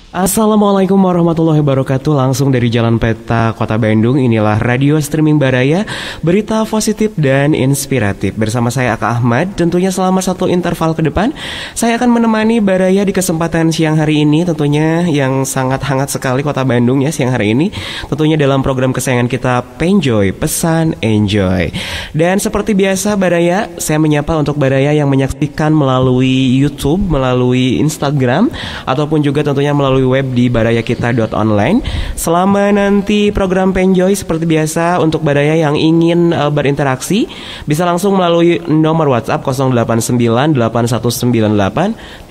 Assalamualaikum warahmatullahi wabarakatuh. Langsung dari Jalan Peta, Kota Bandung. Inilah radio streaming Baraya, berita positif dan inspiratif. Bersama saya Aka Ahmad. Tentunya selama satu interval ke depan saya akan menemani Baraya di kesempatan siang hari ini. Tentunya yang sangat hangat sekali Kota Bandung ya siang hari ini. Tentunya dalam program kesayangan kita Penjoy, Pesan Enjoy. Dan seperti biasa Baraya, saya menyapa untuk Baraya yang menyaksikan melalui YouTube, melalui Instagram, ataupun juga tentunya melalui web di barayakita.online. Selama nanti program Penjoy seperti biasa, untuk Baraya yang ingin berinteraksi bisa langsung melalui nomor WhatsApp 0898198332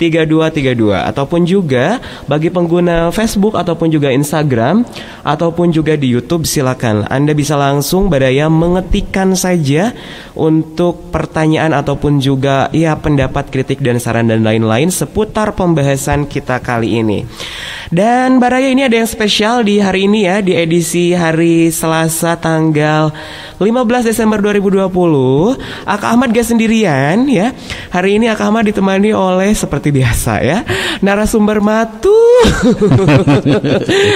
ataupun juga bagi pengguna Facebook ataupun juga Instagram ataupun juga di YouTube, silakan Anda bisa langsung Baraya mengetikkan saja untuk pertanyaan ataupun juga ya pendapat, kritik dan saran dan lain-lain seputar pembahasan kita kali ini. Dan Baraya ini ada yang spesial di hari ini ya, di edisi hari Selasa tanggal 15 Desember 2020. Aka Ahmad gak sendirian ya. Hari ini Aka Ahmad ditemani oleh seperti biasa ya, narasumber matu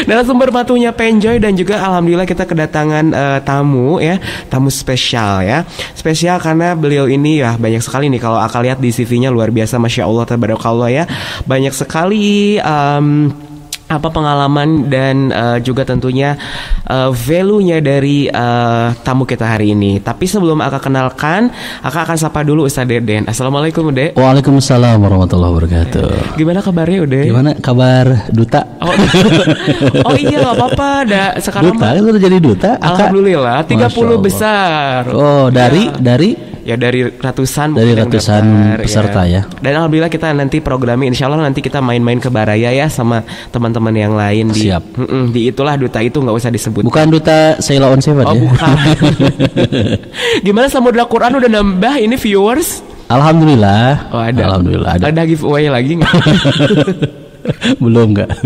narasumber matunya Penjoy. Dan juga alhamdulillah kita kedatangan tamu ya, tamu spesial ya. Spesial karena beliau ini ya banyak sekali nih, kalau Aka lihat di CV-nya luar biasa, Masya Allah tabarakallah ya. Banyak sekali pengalaman dan juga tentunya value-nya dari tamu kita hari ini. Tapi sebelum Aka kenalkan, Aka akan sapa dulu Ustaz Deden. Assalamualaikum Ude. Waalaikumsalam warahmatullahi wabarakatuh. Gimana kabarnya Ude? Gimana kabar Duta? Oh iya gak apa-apa. Sekarang Duta, itu udah jadi Duta. Alhamdulillah 30 besar. Oh dari ratusan peserta ya. Dan alhamdulillah kita nanti programnya insya Allah nanti kita main-main ke Baraya ya sama teman-teman yang lain. Siap. Di itulah Duta itu nggak usah disebut. Bukan Duta Sheila on Seven ya? Bukan. Gimana Samudra Quran udah nambah ini viewers? Alhamdulillah. Oh ada. Alhamdulillah ada. Ada giveaway lagi nggak? Belum enggak.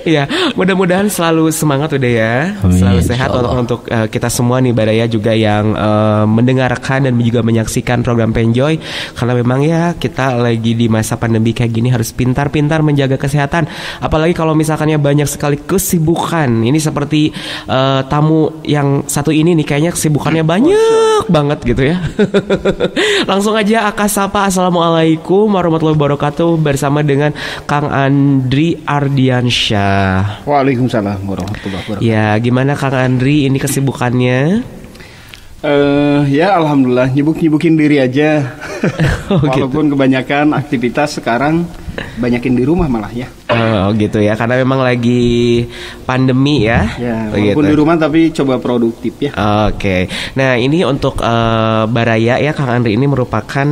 Iya, mudah-mudahan selalu semangat udah ya. Amin, selalu sehat untuk kita semua nih Baraya juga yang mendengarkan dan juga menyaksikan program Penjoy. Karena memang ya kita lagi di masa pandemi kayak gini harus pintar-pintar menjaga kesehatan. Apalagi kalau misalkannya banyak sekali kesibukan. Ini seperti tamu yang satu ini nih kayaknya kesibukannya banyak banget gitu ya. Langsung aja Aka sapa. Assalamualaikum warahmatullahi wabarakatuh bersama dengan Kang Andri Ardiansyah. Waalaikumsalam warahmatullahi wabarakatuh. Ya, gimana Kang Andri ini kesibukannya? Ya alhamdulillah nyibuk-nyibukin diri aja. Walaupun gitu. Kebanyakan aktivitas sekarang banyakin di rumah malah ya. Oh gitu ya, karena memang lagi pandemi ya. Ya, walaupun gitu. Di rumah tapi coba produktif ya. Oke. Nah ini untuk Baraya ya, Kang Andri ini merupakan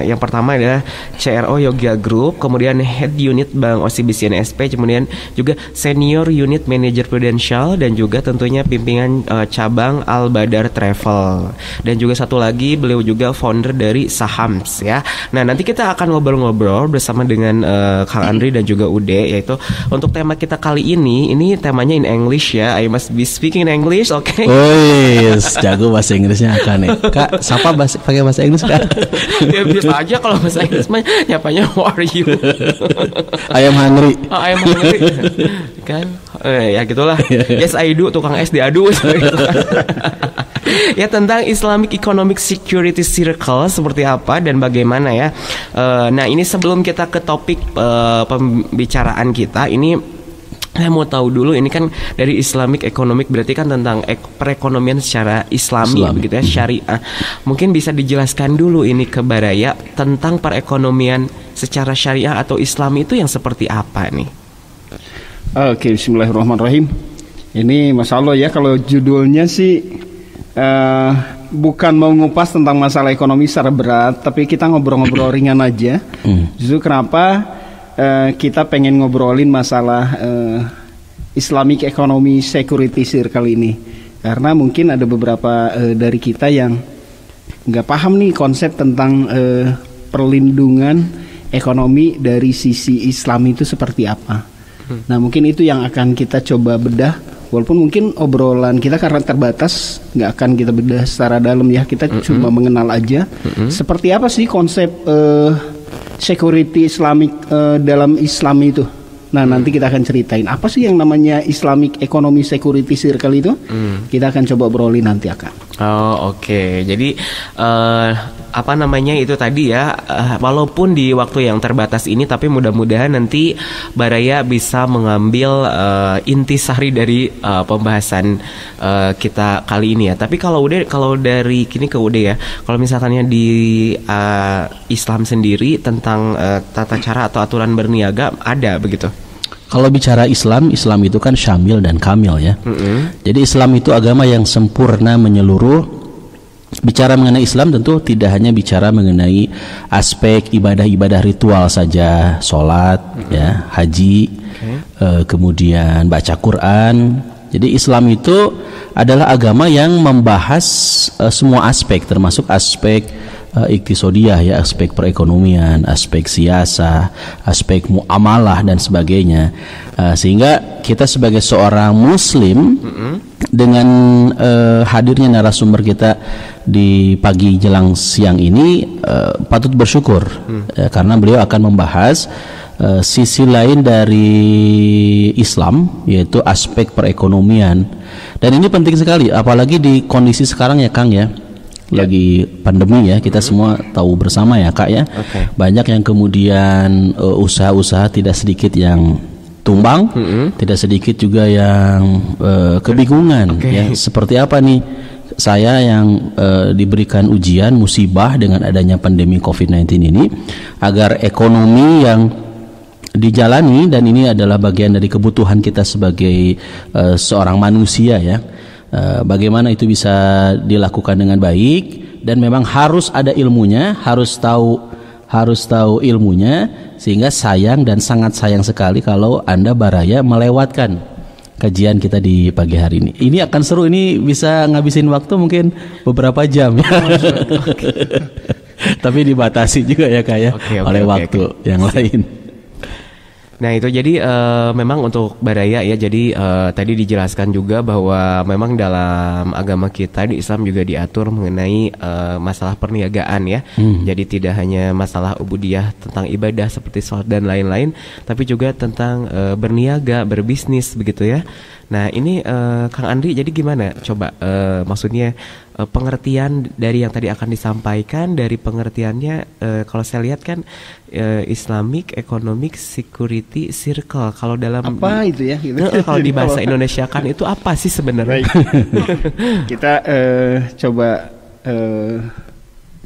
yang pertama adalah CRO Yoga Group, kemudian Head Unit Bank OCBC NSP, kemudian juga Senior Unit Manager Prudential, dan juga tentunya pimpinan cabang Al Badar Travel. Dan juga satu lagi beliau juga founder dari Sahams ya. Nah nanti kita akan ngobrol-ngobrol bersama dengan Kang Andri dan juga Ude, yaitu untuk tema kita kali ini temanya in English ya. I must be speaking in English, oke? Okay? Oh yes, jago bahasa Inggrisnya Kak nih. Kak, siapa pakai bahasa Inggris Kak? Ya biasa aja kalau bahasa Inggris mah nyapanya how are you? I am hungry. Oh, I am hungry. Kan? Ya gitulah. Yes I do, tukang es diadu. Ya tentang Islamic Economic Security Circle seperti apa dan bagaimana ya. Nah ini sebelum kita ke topik pembicaraan kita ini, saya mau tahu dulu, ini kan dari Islamic Economic berarti kan tentang perekonomian secara Islami. Begitu ya, syariah. Mungkin bisa dijelaskan dulu ini ke Baraya tentang perekonomian secara syariah atau Islami itu yang seperti apa nih? Oke, bismillahirrahmanirrahim. Ini Masya Allah ya, kalau judulnya sih bukan mau ngupas tentang masalah ekonomi secara berat, tapi kita ngobrol-ngobrol ringan aja. Justru kenapa kita pengen ngobrolin masalah Islamic Economy Security Circle ini, karena mungkin ada beberapa dari kita yang nggak paham nih konsep tentang perlindungan ekonomi dari sisi Islam itu seperti apa. Nah mungkin itu yang akan kita coba bedah. Walaupun mungkin obrolan kita karena terbatas, nggak akan kita bedah secara dalam ya. Kita cuma mengenal aja seperti apa sih konsep security Islamic dalam Islam itu. Nah, nanti kita akan ceritain apa sih yang namanya Islamic Economy Security Circle itu. Kita akan coba obrolin nanti akan. Oh, oke. Jadi apa namanya itu tadi ya, walaupun di waktu yang terbatas ini, tapi mudah-mudahan nanti Baraya bisa mengambil intisari dari pembahasan kita kali ini ya. Tapi kalau dari kini ke udah ya, kalau misalkannya di Islam sendiri tentang tata cara atau aturan berniaga ada begitu? Kalau bicara Islam itu kan syamil dan kamil ya. Jadi Islam itu agama yang sempurna menyeluruh. Bicara mengenai Islam tentu tidak hanya bicara mengenai aspek ibadah-ibadah ritual saja, sholat, ya, haji, kemudian baca Quran. Jadi Islam itu adalah agama yang membahas semua aspek, termasuk aspek iktisodiyah ya, aspek perekonomian, aspek siasa, aspek muamalah dan sebagainya. Sehingga kita sebagai seorang muslim dengan hadirnya narasumber kita di pagi jelang siang ini patut bersyukur karena beliau akan membahas sisi lain dari Islam, yaitu aspek perekonomian. Dan ini penting sekali apalagi di kondisi sekarang ya Kang ya. Lagi pandemi ya, kita semua tahu bersama ya Kak ya. Banyak yang kemudian usaha-usaha tidak sedikit yang tumbang, tidak sedikit juga yang kebingungan ya, seperti apa nih saya yang diberikan ujian musibah dengan adanya pandemi COVID-19 ini, agar ekonomi yang dijalani, dan ini adalah bagian dari kebutuhan kita sebagai seorang manusia ya, bagaimana itu bisa dilakukan dengan baik, dan memang harus ada ilmunya, harus tahu ilmunya, sehingga sayang dan sangat sayang sekali kalau Anda Baraya melewatkan kajian kita di pagi hari ini. Ini akan seru, ini bisa ngabisin waktu mungkin beberapa jam ya. Tapi dibatasi juga ya Kak ya, oleh waktu yang lain. Nah itu jadi memang untuk Baraya ya, jadi tadi dijelaskan juga bahwa memang dalam agama kita di Islam juga diatur mengenai masalah perniagaan ya. Jadi tidak hanya masalah ubudiyah tentang ibadah seperti sholat dan lain-lain, tapi juga tentang berniaga, berbisnis begitu ya. Nah ini Kang Andri, jadi gimana? Coba maksudnya pengertian dari yang tadi akan disampaikan, dari pengertiannya kalau saya lihat kan Islamic Economic Security Circle, kalau dalam apa itu ya gitu. Kalau di bahasa Indonesia kan itu apa sih sebenarnya? Kita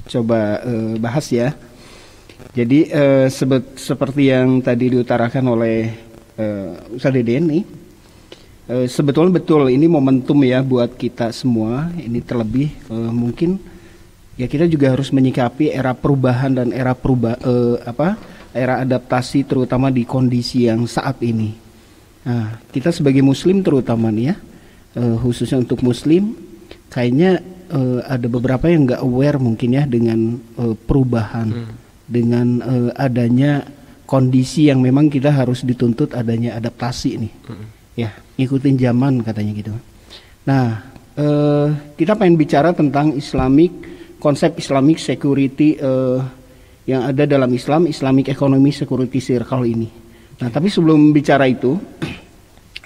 coba bahas ya. Jadi seperti yang tadi diutarakan oleh Ustaz Deden nih, sebetulnya betul ini momentum ya buat kita semua. Ini terlebih mungkin ya kita juga harus menyikapi era perubahan dan era adaptasi, terutama di kondisi yang saat ini. Nah, kita sebagai muslim terutama nih ya, khususnya untuk muslim, kayaknya ada beberapa yang nggak aware mungkin ya dengan perubahan, dengan adanya kondisi yang memang kita harus dituntut adanya adaptasi nih. Ya, ngikutin zaman katanya gitu. Nah, kita pengen bicara tentang konsep Islamic Security yang ada dalam Islam, Islamic Economy Security Circle ini. Nah, tapi sebelum bicara itu,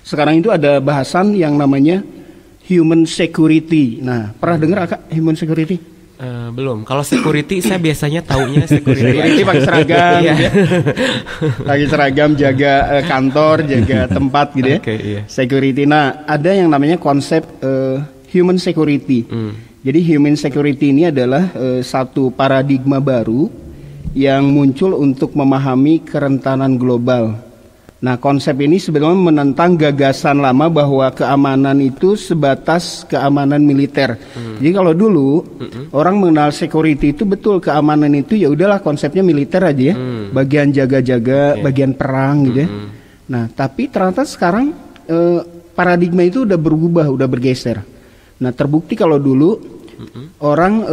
sekarang itu ada bahasan yang namanya Human Security. Nah, pernah dengar Kak Human Security? Belum. Kalau security saya biasanya taunya security pakai seragam, pakai seragam, jaga kantor, jaga tempat gitu ya. Security. Nah, ada yang namanya konsep human security. Jadi human security ini adalah satu paradigma baru yang muncul untuk memahami kerentanan global. Nah, konsep ini sebenarnya menentang gagasan lama bahwa keamanan itu sebatas keamanan militer. Jadi kalau dulu orang mengenal security itu betul, keamanan itu ya udahlah konsepnya militer aja ya, bagian jaga-jaga, bagian perang gitu ya. Nah, tapi ternyata sekarang paradigma itu udah berubah, udah bergeser. Nah, terbukti kalau dulu orang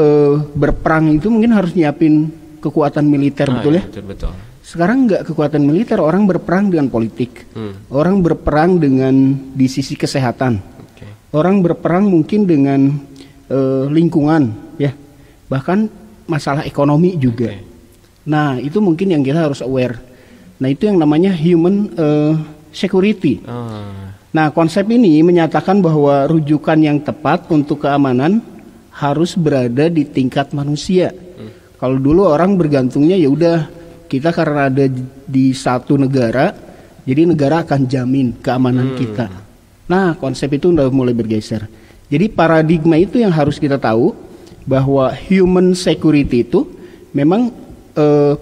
berperang itu mungkin harus nyiapin kekuatan militer, betul ya? Betul. Sekarang nggak kekuatan militer, orang berperang dengan politik, orang berperang dengan di sisi kesehatan, orang berperang mungkin dengan lingkungan, ya, bahkan masalah ekonomi juga. Nah, itu mungkin yang kita harus aware. Nah, itu yang namanya human security. Nah, konsep ini menyatakan bahwa rujukan yang tepat untuk keamanan harus berada di tingkat manusia. Kalau dulu orang bergantungnya ya udah, kita karena ada di satu negara, jadi negara akan jamin keamanan kita. Nah, konsep itu udah mulai bergeser. Jadi paradigma itu yang harus kita tahu, bahwa human security itu memang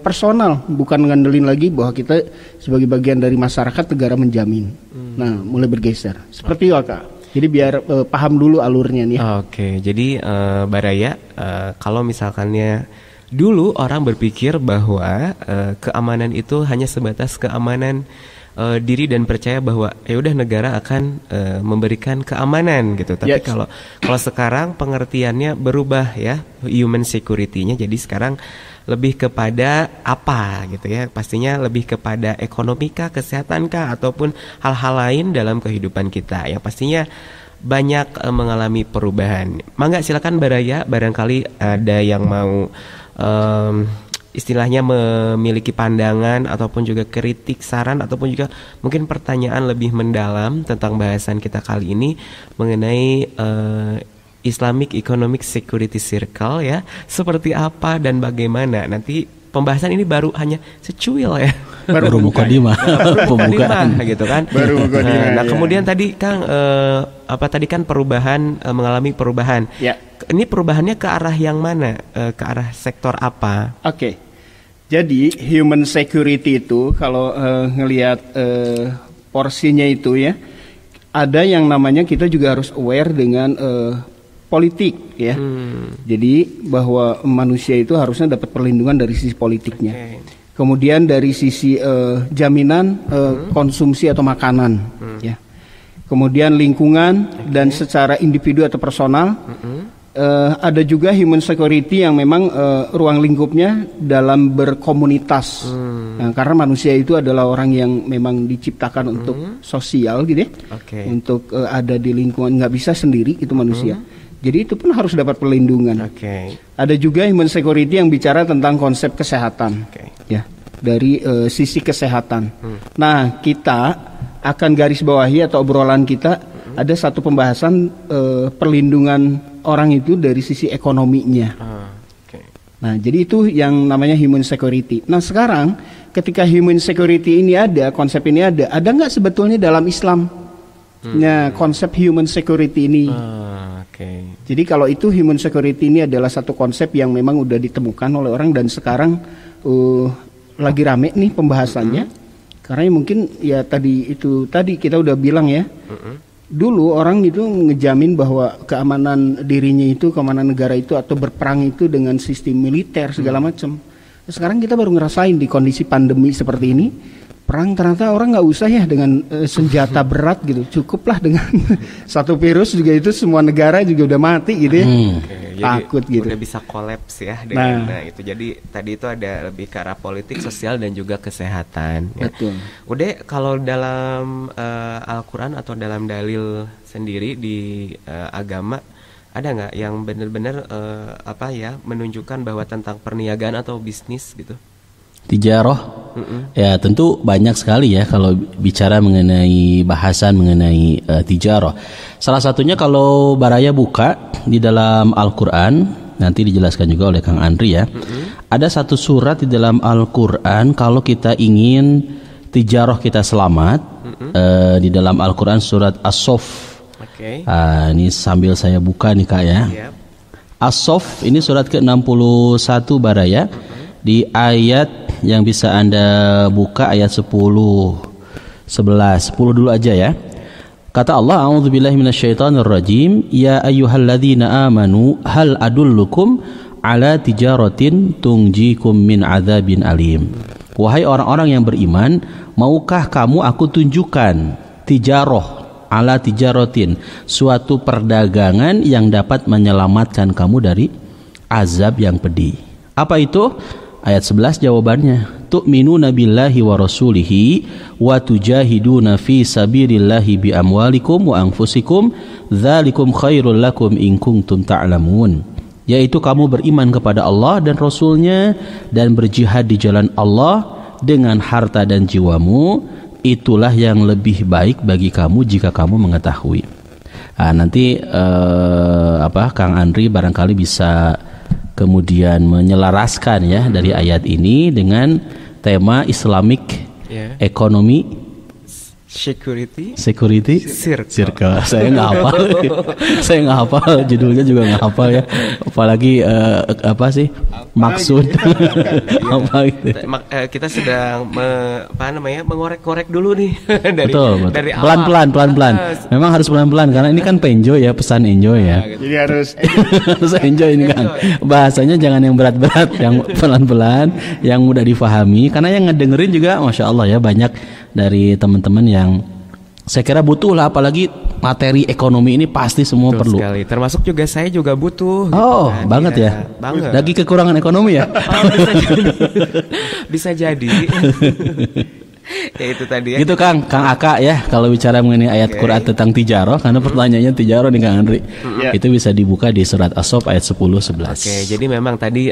personal, bukan ngandelin lagi bahwa kita sebagai bagian dari masyarakat negara menjamin. Nah, mulai bergeser. Seperti itu, Kak. Jadi biar paham dulu alurnya nih. Oke, jadi Baraya, kalau misalkannya dulu orang berpikir bahwa keamanan itu hanya sebatas keamanan diri dan percaya bahwa ya udah negara akan memberikan keamanan gitu. Tapi kalau sekarang pengertiannya berubah ya, human security-nya jadi sekarang lebih kepada apa gitu ya, pastinya lebih kepada ekonomi kah, kesehatan kah, ataupun hal-hal lain dalam kehidupan kita yang pastinya banyak mengalami perubahan. Mangga silakan Baraya, barangkali ada yang mau istilahnya memiliki pandangan ataupun juga kritik, saran ataupun juga mungkin pertanyaan lebih mendalam tentang bahasan kita kali ini mengenai Islamic Economic Security Circle ya, seperti apa dan bagaimana. Nanti pembahasan ini baru hanya secuil ya. Baru mukadimah, pembukaan gitu kan. Baru mukadimah. Nah, kemudian tadi Kang tadi kan perubahan, mengalami perubahan. Ya. Ini perubahannya ke arah yang mana? Ke arah sektor apa? Oke. Jadi human security itu kalau ngelihat porsinya itu ya, ada yang namanya kita juga harus aware dengan politik ya. Jadi bahwa manusia itu harusnya dapat perlindungan dari sisi politiknya. Kemudian dari sisi jaminan konsumsi atau makanan ya. Kemudian lingkungan dan secara individu atau personal. Ada juga human security yang memang ruang lingkupnya dalam berkomunitas. Nah, karena manusia itu adalah orang yang memang diciptakan untuk sosial gitu ya. Untuk ada di lingkungan, nggak bisa sendiri itu manusia. Jadi itu pun harus dapat perlindungan. Ada juga human security yang bicara tentang konsep kesehatan, ya, dari sisi kesehatan. Nah, kita akan garis bawahi atau obrolan kita ada satu pembahasan perlindungan orang itu dari sisi ekonominya. Nah, jadi itu yang namanya human security. Nah, sekarang ketika human security ini ada, konsep ini ada nggak sebetulnya dalam Islam? Nah, konsep human security ini. Jadi kalau itu human security ini adalah satu konsep yang memang udah ditemukan oleh orang dan sekarang lagi rame nih pembahasannya. Karena mungkin ya tadi kita udah bilang ya. Dulu orang itu ngejamin bahwa keamanan dirinya itu, keamanan negara itu atau berperang itu dengan sistem militer segala macam. Sekarang kita baru ngerasain di kondisi pandemi seperti ini, perang ternyata orang nggak usah ya dengan senjata berat gitu, cukuplah dengan satu virus juga itu semua negara juga udah mati gitu ya. Takut jadi gitu. Udah bisa kolaps ya dengan itu. Jadi tadi itu ada lebih ke arah politik, sosial dan juga kesehatan. Ya. Betul. Udah kalau dalam Al-Quran atau dalam dalil sendiri di agama ada nggak yang benar-benar menunjukkan bahwa tentang perniagaan atau bisnis gitu? Tijarah, ya tentu banyak sekali ya kalau bicara mengenai bahasan mengenai tijarah. Salah satunya kalau Baraya buka di dalam Al-Quran, nanti dijelaskan juga oleh Kang Andri ya. Ada satu surat di dalam Al-Quran kalau kita ingin tijarah kita selamat, di dalam Al-Quran surat As-Soff. Ini sambil saya buka nih Kak ya. As-Soff ini surat ke-61 Baraya. Di ayat yang bisa Anda buka ayat 10, 11 dulu aja ya. Kata Allah, a'udzubillahi minasyaitonirrajim, ya ayyuhalladzina amanu hal adullukum ala tijaratin tungjikum min adzabin alim. Wahai orang-orang yang beriman, maukah kamu aku tunjukkan tijarah ala tijaratin, suatu perdagangan yang dapat menyelamatkan kamu dari azab yang pedih. Apa itu? Ayat 11 jawabannya, tu'minuna billahi wa rasulihi wa tujahiduna fi sabilillahi bi amwalikum wa anfusikum dzalikum khairul lakum in kuntum ta'lamun. Yaitu kamu beriman kepada Allah dan Rasulnya dan berjihad di jalan Allah dengan harta dan jiwamu, itulah yang lebih baik bagi kamu jika kamu mengetahui. Nah, nanti Kang Andri barangkali bisa kemudian menyelaraskan ya dari ayat ini dengan tema Islamic Economy Security Circle. Saya nggak hafal judulnya juga nggak hafal ya, apalagi maksud apa gitu. Kita sedang mengorek-korek dulu nih betul. Dari pelan-pelan. Memang harus pelan-pelan karena ini kan penjoy ya, pesan enjoy ya. Jadi harus enjoy ini kan. Bahasanya jangan yang berat-berat, yang pelan-pelan, yang mudah difahami. Karena yang ngedengerin juga, masya Allah ya, banyak dari teman-teman yang saya kira butuh lah, apalagi materi ekonomi ini pasti semua betul perlu. Sekali. Termasuk juga saya juga butuh. Oh, gitu kan. Banget ya. Banget. Lagi kekurangan ekonomi ya. Bisa jadi. Ya itu tadi ya. Gitu Kang Aka ya, kalau bicara mengenai ayat Quran tentang tijaroh, karena pertanyaannya tijaroh nih Kang Andri. Itu bisa dibuka di surat As-Saff ayat 10-11. Jadi memang tadi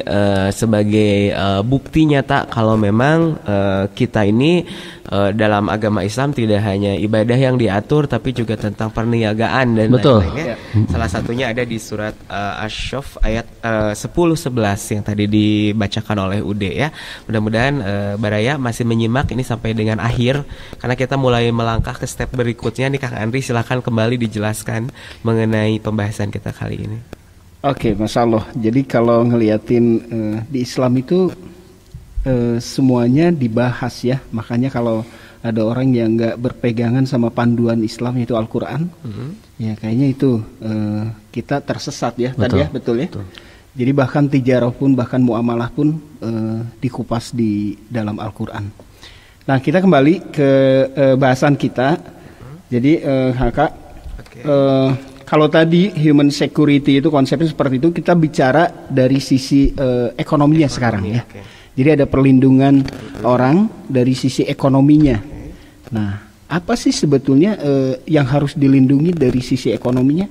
sebagai bukti nyata kalau memang kita ini dalam agama Islam tidak hanya ibadah yang diatur, tapi juga tentang perniagaan dan lain-lainnya. Salah satunya ada di surat Asy-Syaff ayat 10-11 yang tadi dibacakan oleh Ude ya. Mudah-mudahan Baraya masih menyimak ini sampai dengan akhir, karena kita mulai melangkah ke step berikutnya nih. Kang Andri silakan kembali dijelaskan mengenai pembahasan kita kali ini. Oke, Masya Allah. Jadi kalau ngeliatin di Islam itu semuanya dibahas ya. Makanya kalau ada orang yang nggak berpegangan sama panduan Islam yaitu Al-Quran, ya kayaknya itu kita tersesat ya. Tadi ya, betul ya. Betul. Jadi bahkan tijarah pun, bahkan muamalah pun dikupas di dalam Al-Quran. Nah, kita kembali ke bahasan kita. Jadi kalau tadi human security itu konsepnya seperti itu, kita bicara dari sisi ekonominya sekarang ya. Jadi ada perlindungan orang dari sisi ekonominya. Nah, apa sih sebetulnya yang harus dilindungi dari sisi ekonominya?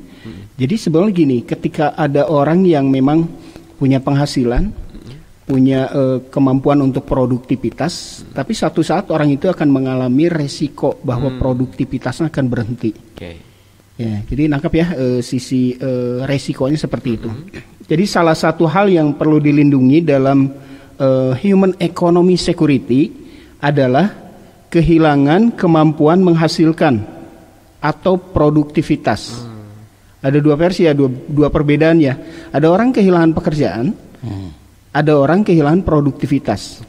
Jadi sebenarnya gini, ketika ada orang yang memang punya penghasilan, punya kemampuan untuk produktivitas, tapi suatu saat orang itu akan mengalami resiko bahwa produktivitasnya akan berhenti. Ya, jadi nangkap ya sisi resikonya seperti itu. Jadi salah satu hal yang perlu dilindungi dalam human economy security adalah kehilangan kemampuan menghasilkan atau produktivitas. Ada dua versi ya, dua perbedaan ya. Ada orang kehilangan pekerjaan, ada orang kehilangan produktivitas.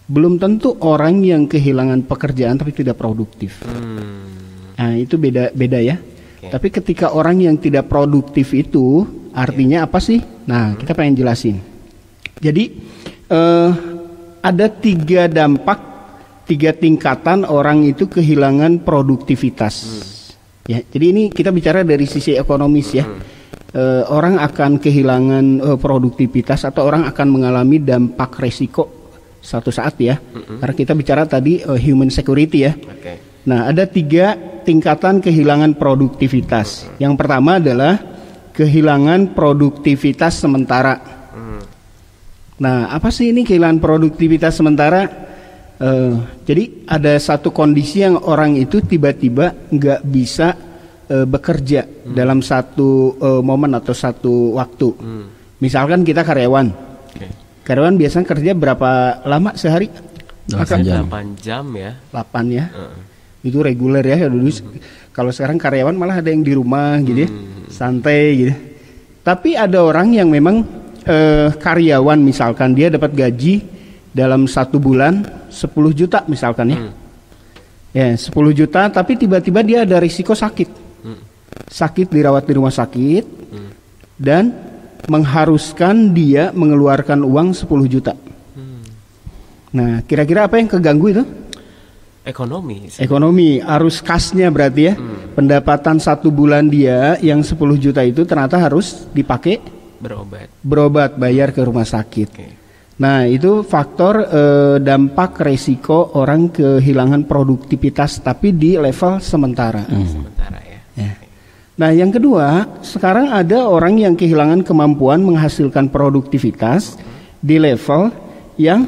Belum tentu orang yang kehilangan pekerjaan tapi tidak produktif. Nah, itu beda ya. Tapi ketika orang yang tidak produktif itu artinya apa sih? Nah, kita pengen jelasin. Jadi ada 3 dampak, 3 tingkatan orang itu kehilangan produktivitas. Ya, jadi ini kita bicara dari sisi ekonomis ya. Orang akan kehilangan produktivitas atau orang akan mengalami dampak resiko suatu saat ya. Karena kita bicara tadi human security ya. Nah, ada 3 tingkatan kehilangan produktivitas. Yang pertama adalah kehilangan produktivitas sementara. Nah, apa sih ini kehilangan produktivitas sementara? Jadi ada satu kondisi yang orang itu tiba-tiba nggak bisa bekerja dalam satu momen atau satu waktu. Misalkan kita karyawan. Karyawan biasanya kerja berapa lama sehari? 8 jam ya. 8 ya. Itu reguler ya dulu. Kalau sekarang karyawan malah ada yang di rumah gitu ya, santai gitu. Tapi ada orang yang memang karyawan misalkan dia dapat gaji dalam 1 bulan 10 juta misalkan ya. Ya 10 juta tapi tiba-tiba dia ada risiko sakit. Sakit, dirawat di rumah sakit dan mengharuskan dia mengeluarkan uang 10 juta. Nah, kira-kira apa yang keganggu itu? Ekonomi, arus kasnya berarti ya. Pendapatan 1 bulan dia yang 10 juta itu ternyata harus dipakai berobat, bayar ke rumah sakit. Nah, itu faktor dampak resiko orang kehilangan produktivitas tapi di level sementara. Ya. Nah, yang kedua, sekarang ada orang yang kehilangan kemampuan menghasilkan produktivitas di level yang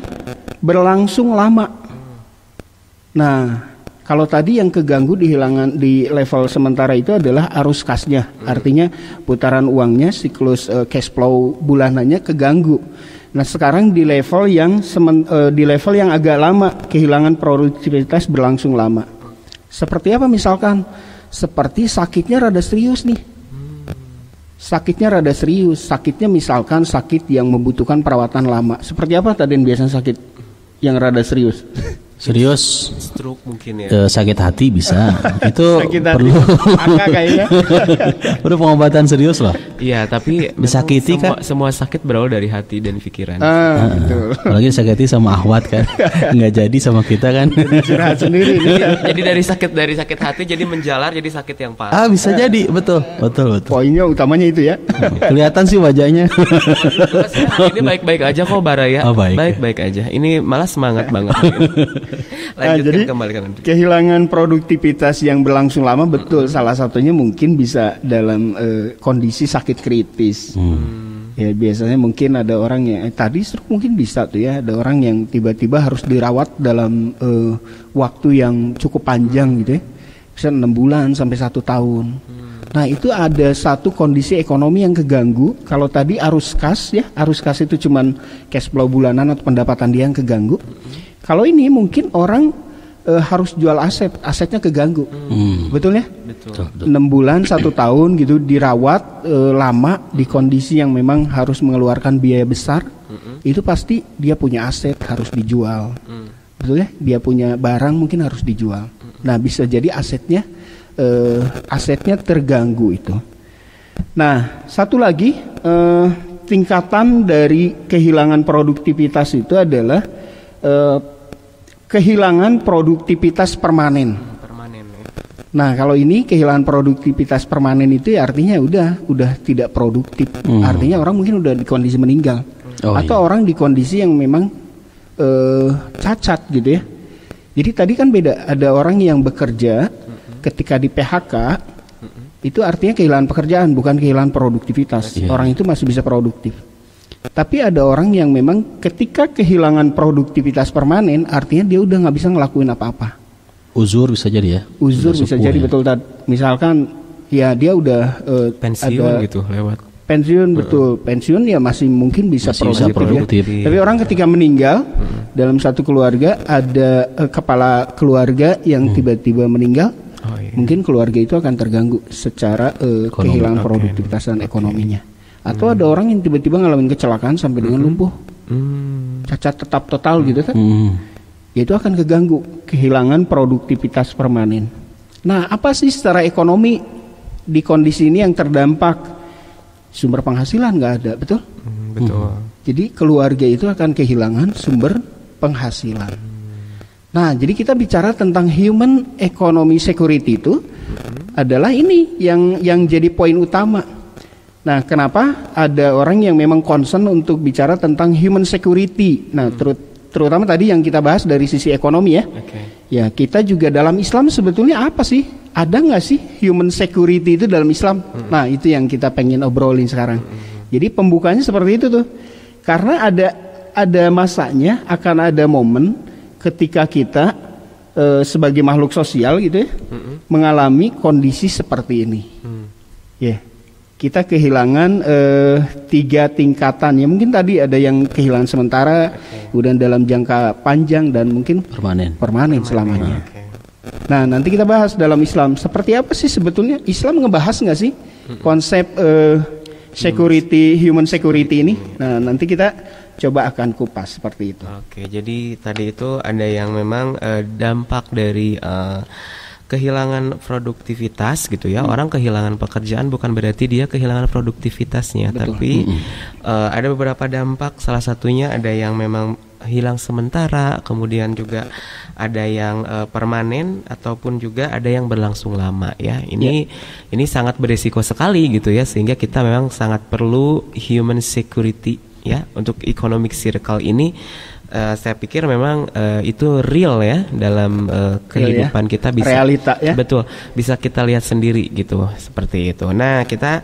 berlangsung lama. Nah, kalau tadi yang keganggu di level sementara itu adalah arus kasnya, artinya putaran uangnya, siklus cash flow bulanannya keganggu. Nah, sekarang di level yang agak lama, kehilangan produktivitas berlangsung lama. Seperti apa misalkan? Seperti sakitnya rada serius nih. Sakitnya rada serius, sakitnya misalkan sakit yang membutuhkan perawatan lama. Seperti apa tadi biasanya sakit yang rada serius? Serius, stroke mungkin ya. Sakit hati bisa. Itu Sakit hati. perlu Angka kayaknya. perlu pengobatan serius loh. Iya, tapi Disakiti kan? semua sakit berawal dari hati dan pikiran. Betul. Apalagi disakiti sama Ahwat kan. Nggak jadi sama kita kan. Curhat sendiri nih. Jadi dari sakit hati jadi menjalar jadi sakit yang parah. Bisa jadi, betul. Poinnya utamanya itu ya. Kelihatan sih wajahnya. Ini baik-baik aja kok Baraya. Oh, baik. Baik-baik aja. Ini malah semangat banget. Jadi kembali. kehilangan produktivitas yang berlangsung lama betul. Salah satunya mungkin bisa dalam kondisi sakit kritis. Ya biasanya mungkin ada orang yang tadi stroke mungkin bisa tuh ya. Ada orang yang tiba-tiba harus dirawat dalam waktu yang cukup panjang gitu ya. Bisa 6 bulan sampai 1 tahun. Nah itu ada satu kondisi ekonomi yang keganggu. Kalau tadi arus kas itu cuman cash flow bulanan atau pendapatan dia yang keganggu. Kalau ini mungkin orang harus jual asetnya keganggu, betul ya? Betul. 6 bulan 1 tahun gitu dirawat lama di kondisi yang memang harus mengeluarkan biaya besar, itu pasti dia punya aset harus dijual, betul ya? Dia punya barang mungkin harus dijual. Nah bisa jadi asetnya terganggu itu. Nah satu lagi tingkatan dari kehilangan produktivitas itu adalah kehilangan produktivitas permanen. Nah, kalau ini kehilangan produktivitas permanen itu ya artinya udah tidak produktif. Artinya orang mungkin udah di kondisi meninggal. Atau orang di kondisi yang memang cacat gitu ya. Jadi tadi kan beda, ada orang yang bekerja ketika di PHK itu artinya kehilangan pekerjaan, bukan kehilangan produktivitas. Orang itu masih bisa produktif. Tapi ada orang yang memang ketika kehilangan produktivitas permanen, artinya dia udah nggak bisa ngelakuin apa-apa. Uzur bisa jadi ya. Uzur bisa jadi betul. Misalkan ya dia udah pensiun gitu lewat. Pensiun betul. Pensiun ya masih mungkin bisa produktif. Ya. Tapi orang ketika meninggal dalam satu keluarga ada kepala keluarga yang tiba-tiba meninggal, mungkin keluarga itu akan terganggu secara kehilangan produktivitas dan ekonominya. Atau ada orang yang tiba-tiba ngalamin kecelakaan sampai dengan lumpuh, cacat tetap total gitu kan, itu akan keganggu, kehilangan produktivitas permanen. Nah apa sih secara ekonomi di kondisi ini yang terdampak? Sumber penghasilan nggak ada, betul? Betul. Jadi keluarga itu akan kehilangan sumber penghasilan. Nah jadi kita bicara tentang human economy security itu adalah ini yang jadi poin utama. Nah, kenapa ada orang yang memang concern untuk bicara tentang human security? Nah, terutama tadi yang kita bahas dari sisi ekonomi ya. Ya, kita juga dalam Islam sebetulnya apa sih? Ada nggak sih human security itu dalam Islam? Nah, itu yang kita pengen obrolin sekarang. Jadi pembukanya seperti itu tuh. Karena ada masanya, akan ada momen ketika kita sebagai makhluk sosial gitu ya, mengalami kondisi seperti ini. Kita kehilangan 3 tingkatan ya, mungkin tadi ada yang kehilangan sementara, kemudian dalam jangka panjang dan mungkin permanen selamanya. Nah nanti kita bahas dalam Islam seperti apa sih sebetulnya Islam ngebahas nggak sih konsep human security ini. Nah nanti kita coba akan kupas seperti itu. Jadi tadi itu ada yang memang dampak dari kehilangan produktivitas gitu ya. Orang kehilangan pekerjaan bukan berarti dia kehilangan produktivitasnya. Betul. Tapi ada beberapa dampak. Salah satunya ada yang memang hilang sementara, kemudian juga ada yang permanen ataupun juga ada yang berlangsung lama ya. Ini sangat beresiko sekali gitu ya, sehingga kita memang sangat perlu human security ya untuk economic circle ini. Saya pikir memang itu real ya dalam kehidupan kita, bisa realita ya. Betul, bisa kita lihat sendiri gitu, seperti itu. Nah, kita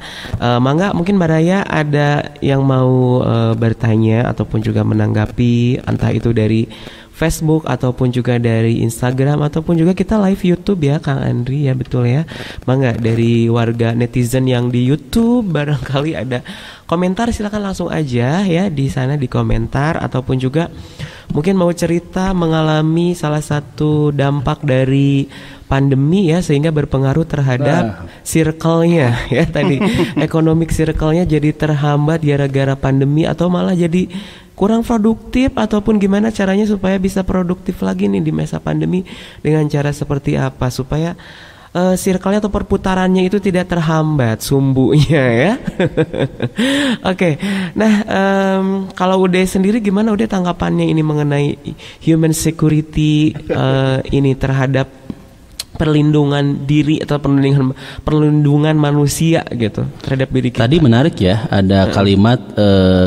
mangga mungkin Mbak Raya ada yang mau bertanya ataupun juga menanggapi, entah itu dari Facebook ataupun juga dari Instagram ataupun juga kita live YouTube ya Kang Andri ya, betul ya. Mangga dari warga netizen yang di YouTube barangkali ada komentar, silakan langsung aja ya di sana di komentar, ataupun juga mungkin mau cerita mengalami salah satu dampak dari pandemi ya sehingga berpengaruh terhadap circle-nya ya tadi economic circle-nya jadi terhambat gara-gara pandemi, atau malah jadi kurang produktif, ataupun gimana caranya supaya bisa produktif lagi nih di masa pandemi, dengan cara seperti apa supaya circle-nya atau perputarannya itu tidak terhambat sumbunya ya. Oke. Nah, kalau Ude sendiri gimana Ude tanggapannya ini mengenai human security ini terhadap perlindungan diri atau perlindungan manusia gitu terhadap diri kita. Tadi menarik ya, ada kalimat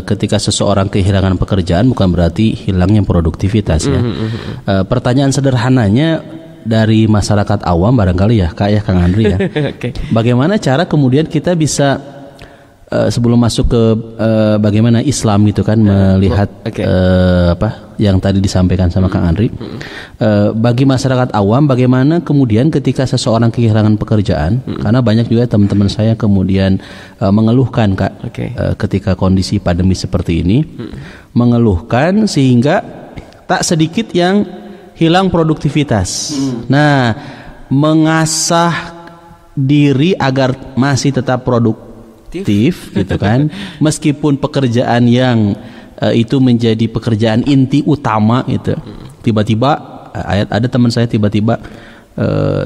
ketika seseorang kehilangan pekerjaan bukan berarti hilangnya produktivitas ya. Pertanyaan sederhananya dari masyarakat awam barangkali ya Kak ya, Kang Andri ya. Okay. Bagaimana cara kemudian kita bisa sebelum masuk ke bagaimana Islam gitu kan melihat apa yang tadi disampaikan sama Kang Andri, bagi masyarakat awam bagaimana kemudian ketika seseorang kehilangan pekerjaan, karena banyak juga teman-teman saya kemudian mengeluhkan Kak, ketika kondisi pandemi seperti ini, mengeluhkan sehingga tak sedikit yang hilang produktivitas. Nah, mengasah diri agar masih tetap produktif gitu kan, meskipun pekerjaan yang itu menjadi pekerjaan inti utama itu, tiba-tiba ada teman saya tiba-tiba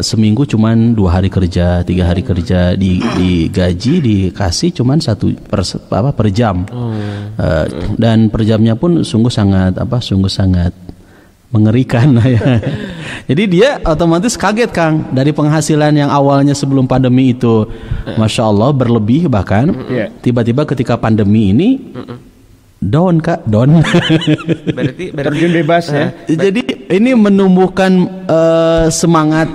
seminggu cuman 2 hari kerja, 3 hari kerja, digaji dikasih cuman 1 per jam, dan per jamnya pun sungguh sangat mengerikan ya. Jadi dia otomatis kaget Kang, dari penghasilan yang awalnya sebelum pandemi itu Masya Allah berlebih bahkan, tiba-tiba ketika pandemi ini down Kak, down. Berarti terjun bebas ya. Jadi ini menumbuhkan semangat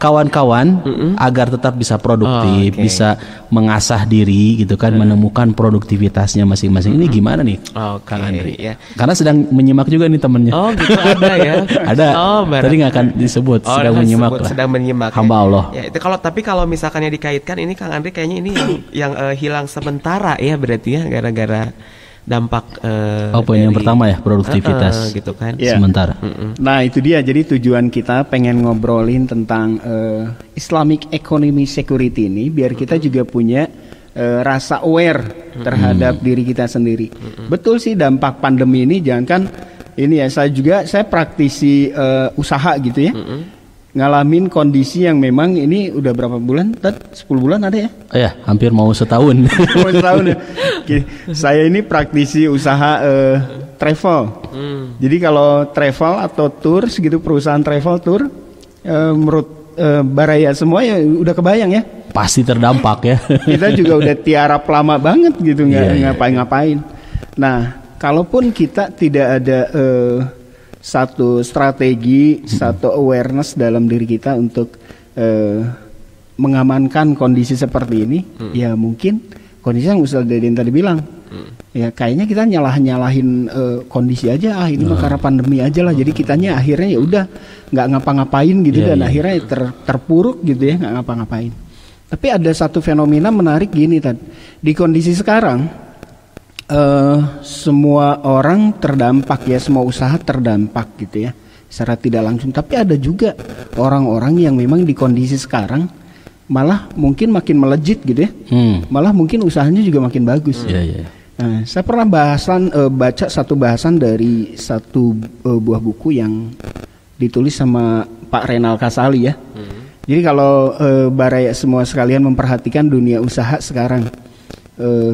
kawan-kawan agar tetap bisa produktif, bisa mengasah diri gitu kan, menemukan produktivitasnya masing-masing. Ini gimana nih Kang Andri? Ya. Karena sedang menyimak juga nih temennya. Oh gitu, ada ya. Ada. Tadi nggak akan disebut, sedang menyimak lah. Sedang menyimak. Hamba Allah. Ya, itu tapi kalau misalkannya dikaitkan ini Kang Andri kayaknya ini yang hilang sementara ya berarti ya, gara-gara dampak poin yang pertama ya, produktivitas gitu kan, sementara. Nah itu dia, jadi tujuan kita pengen ngobrolin tentang Islamic Economy Security ini biar kita juga punya rasa aware terhadap diri kita sendiri. Betul sih, dampak pandemi ini jangan kan ini ya, saya praktisi usaha gitu ya, ngalamin kondisi yang memang ini udah berapa bulan? 10 bulan ada ya? Ya, hampir mau setahun. Setahun ya. Saya ini praktisi usaha travel. Jadi kalau travel atau tour gitu, perusahaan travel tour, menurut Baraya semua ya udah kebayang ya. Pasti terdampak ya. Kita juga udah tiarap lama banget gitu, nggak ngapain-ngapain. Nah, kalaupun kita tidak ada satu strategi, satu awareness dalam diri kita untuk mengamankan kondisi seperti ini, ya mungkin kondisi yang Ustaz Dedin tadi bilang, ya kayaknya kita nyalahin kondisi aja, ini mah karena pandemi aja lah, jadi kitanya akhirnya ya udah nggak ngapa-ngapain gitu, dan akhirnya terpuruk gitu ya, nggak ngapa-ngapain. Tapi ada satu fenomena menarik gini Tad, di kondisi sekarang. Semua orang terdampak ya, semua usaha terdampak gitu ya, secara tidak langsung. Tapi ada juga orang-orang yang memang di kondisi sekarang malah mungkin makin melejit gitu ya, malah mungkin usahanya juga makin bagus. Nah, saya pernah baca satu bahasan dari satu buah buku yang ditulis sama Pak Renal Kasali ya. Jadi kalau Baraya semua sekalian memperhatikan dunia usaha sekarang,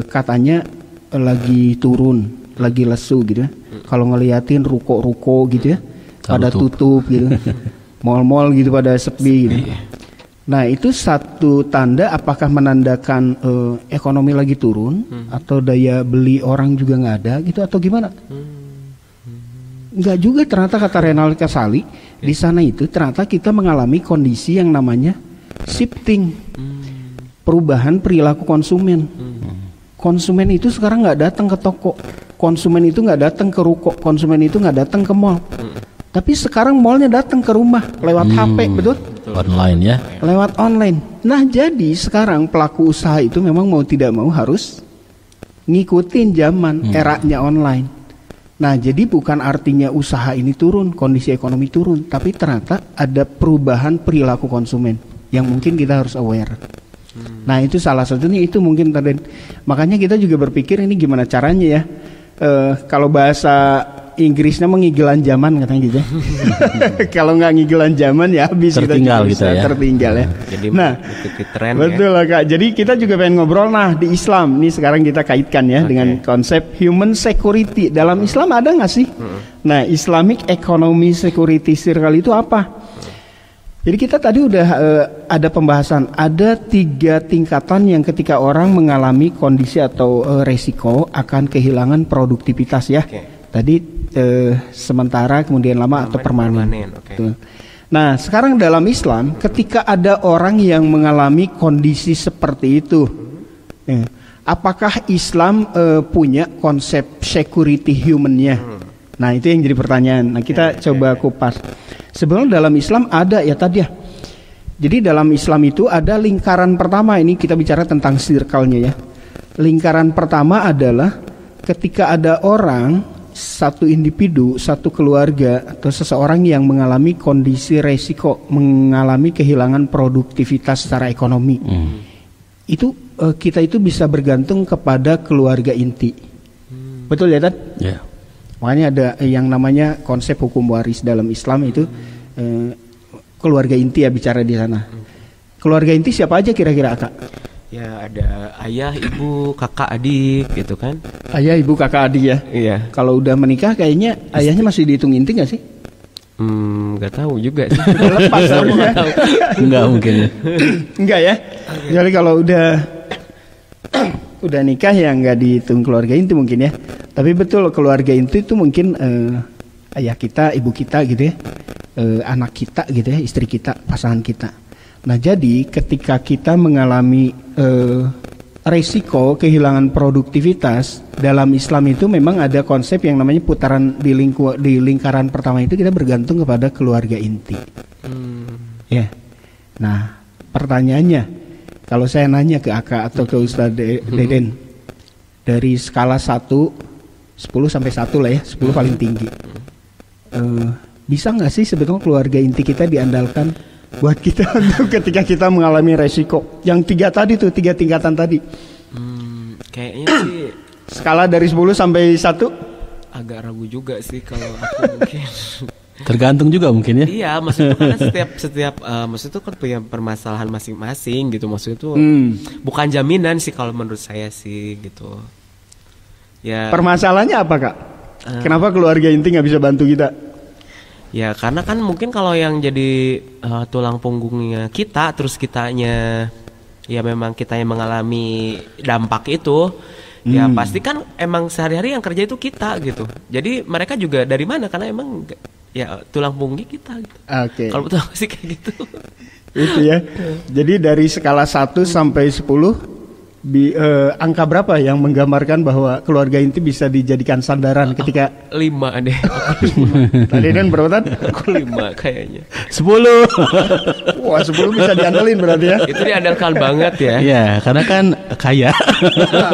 katanya lagi turun, lagi lesu gitu ya. Kalau ngeliatin ruko-ruko gitu ya, pada tutup gitu, mal-mal gitu pada sepi gitu. Nah itu satu tanda, apakah menandakan ekonomi lagi turun atau daya beli orang juga nggak ada gitu atau gimana? Nggak juga, ternyata kata Renald Kasali di sana itu ternyata kita mengalami kondisi yang namanya shifting, perubahan perilaku konsumen. Konsumen itu sekarang nggak datang ke toko, konsumen itu nggak datang ke ruko, konsumen itu nggak datang ke mall. Tapi sekarang mallnya datang ke rumah lewat HP, betul? Online ya. Lewat online. Nah jadi sekarang pelaku usaha itu memang mau tidak mau harus ngikutin zaman eranya online. Nah jadi bukan artinya usaha ini turun, kondisi ekonomi turun, tapi ternyata ada perubahan perilaku konsumen yang mungkin kita harus aware. Nah itu salah satunya, itu mungkin tadi. Makanya kita juga berpikir ini gimana caranya ya. Kalau bahasa Inggrisnya mengigelan zaman katanya gitu. Kalau nggak ngigelan zaman ya habis, tertinggal kita ya. Tertinggal ya. Jadi nah, tren, betul lah Kak. Jadi kita juga pengen ngobrol di Islam. Nih sekarang kita kaitkan ya dengan konsep human security. Dalam Islam ada nggak sih? Nah, Islamic Economy Security Circle itu apa? Jadi kita tadi udah ada pembahasan, ada 3 tingkatan yang ketika orang mengalami kondisi atau resiko akan kehilangan produktivitas ya. Tadi sementara, kemudian lama atau permanen. Nah sekarang dalam Islam ketika ada orang yang mengalami kondisi seperti itu, apakah Islam punya konsep security human-nya? Nah itu yang jadi pertanyaan. Nah kita coba kupas. Sebenarnya dalam Islam ada ya tadi ya. Jadi dalam Islam itu ada lingkaran pertama, ini kita bicara tentang circle-nya ya. Lingkaran pertama adalah ketika ada orang, satu individu, satu keluarga atau seseorang yang mengalami kondisi resiko, mengalami kehilangan produktivitas secara ekonomi. Itu kita itu bisa bergantung kepada keluarga inti. Betul ya Tad? Ya. Makanya ada yang namanya konsep hukum waris dalam Islam itu keluarga inti ya, bicara di sana. Keluarga inti siapa aja kira-kira Kak? Ya ada ayah, ibu, kakak, adik gitu kan. Ayah, ibu, kakak, adik ya. Iya. Kalau udah menikah kayaknya ayahnya masih dihitung inti nggak sih? Nggak tahu juga sih. Udah lepas ya. Enggak mungkin ya. Enggak ya. Jadi kalau udah nikah ya nggak dihitung keluarga inti mungkin ya. Tapi betul keluarga inti itu mungkin ayah kita, ibu kita gitu ya, anak kita gitu ya, istri kita, pasangan kita. Nah jadi ketika kita mengalami resiko kehilangan produktivitas, dalam Islam itu memang ada konsep yang namanya putaran di lingkaran pertama itu kita bergantung kepada keluarga inti. Ya. Nah pertanyaannya, kalau saya nanya ke Aka atau ke Ustaz Deden, dari skala 10 sampai 1 lah ya, 10 paling tinggi, bisa nggak sih sebetulnya keluarga inti kita diandalkan buat kita untuk ketika kita mengalami resiko yang 3 tingkatan tadi? Kayaknya sih skala dari 10 sampai 1 agak ragu juga sih kalau aku mungkin. Tergantung juga mungkin ya. Iya, maksud itu karena setiap maksud itu kan punya permasalahan masing-masing gitu. Maksud itu bukan jaminan sih kalau menurut saya sih gitu. Ya. Permasalahannya apa Kak? Kenapa keluarga inti nggak bisa bantu kita? Ya karena kan mungkin kalau yang jadi tulang punggungnya kita, terus kitanya ya memang kita yang mengalami dampak itu, ya pasti kan emang sehari-hari yang kerja itu kita gitu. Jadi mereka juga dari mana? Karena emang ya tulang punggungnya kita gitu. Oke. Kalau betul sih kayak gitu. Itu ya. Jadi dari skala 1 sampai 10 angka berapa yang menggambarkan bahwa keluarga inti bisa dijadikan sandaran ketika 5 deh. Tadi kan berapa Tan? Aku 5 kayaknya. 10. Wah 10 bisa diandalin berarti ya. Itu diandalkan banget ya. Ya, karena kan kaya.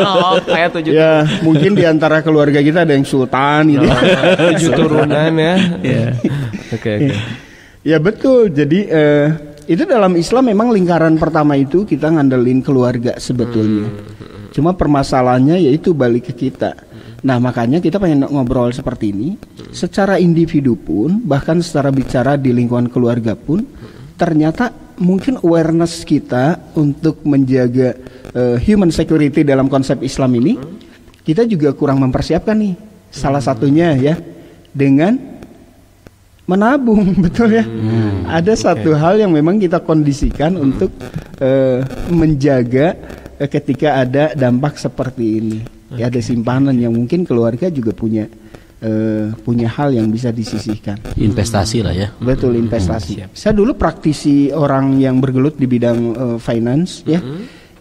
Oh, kayak 7. Ya, mungkin di antara keluarga kita ada yang sultan gitu. 7 turunan ya. Ya. Oke. Ya betul. Jadi itu dalam Islam memang lingkaran pertama itu kita ngandelin keluarga sebetulnya. Cuma permasalahannya yaitu balik ke kita. Nah makanya kita pengen ngobrol seperti ini. Secara individu pun, bahkan secara bicara di lingkungan keluarga pun, ternyata mungkin awareness kita untuk menjaga human security dalam konsep Islam ini, kita juga kurang mempersiapkan nih. Salah satunya ya dengan menabung, betul ya. Ada satu hal yang memang kita kondisikan untuk menjaga ketika ada dampak seperti ini. Ya, ada simpanan yang mungkin keluarga juga punya hal yang bisa disisihkan. Investasi lah ya. Betul, investasi. Saya dulu praktisi orang yang bergelut di bidang finance ya.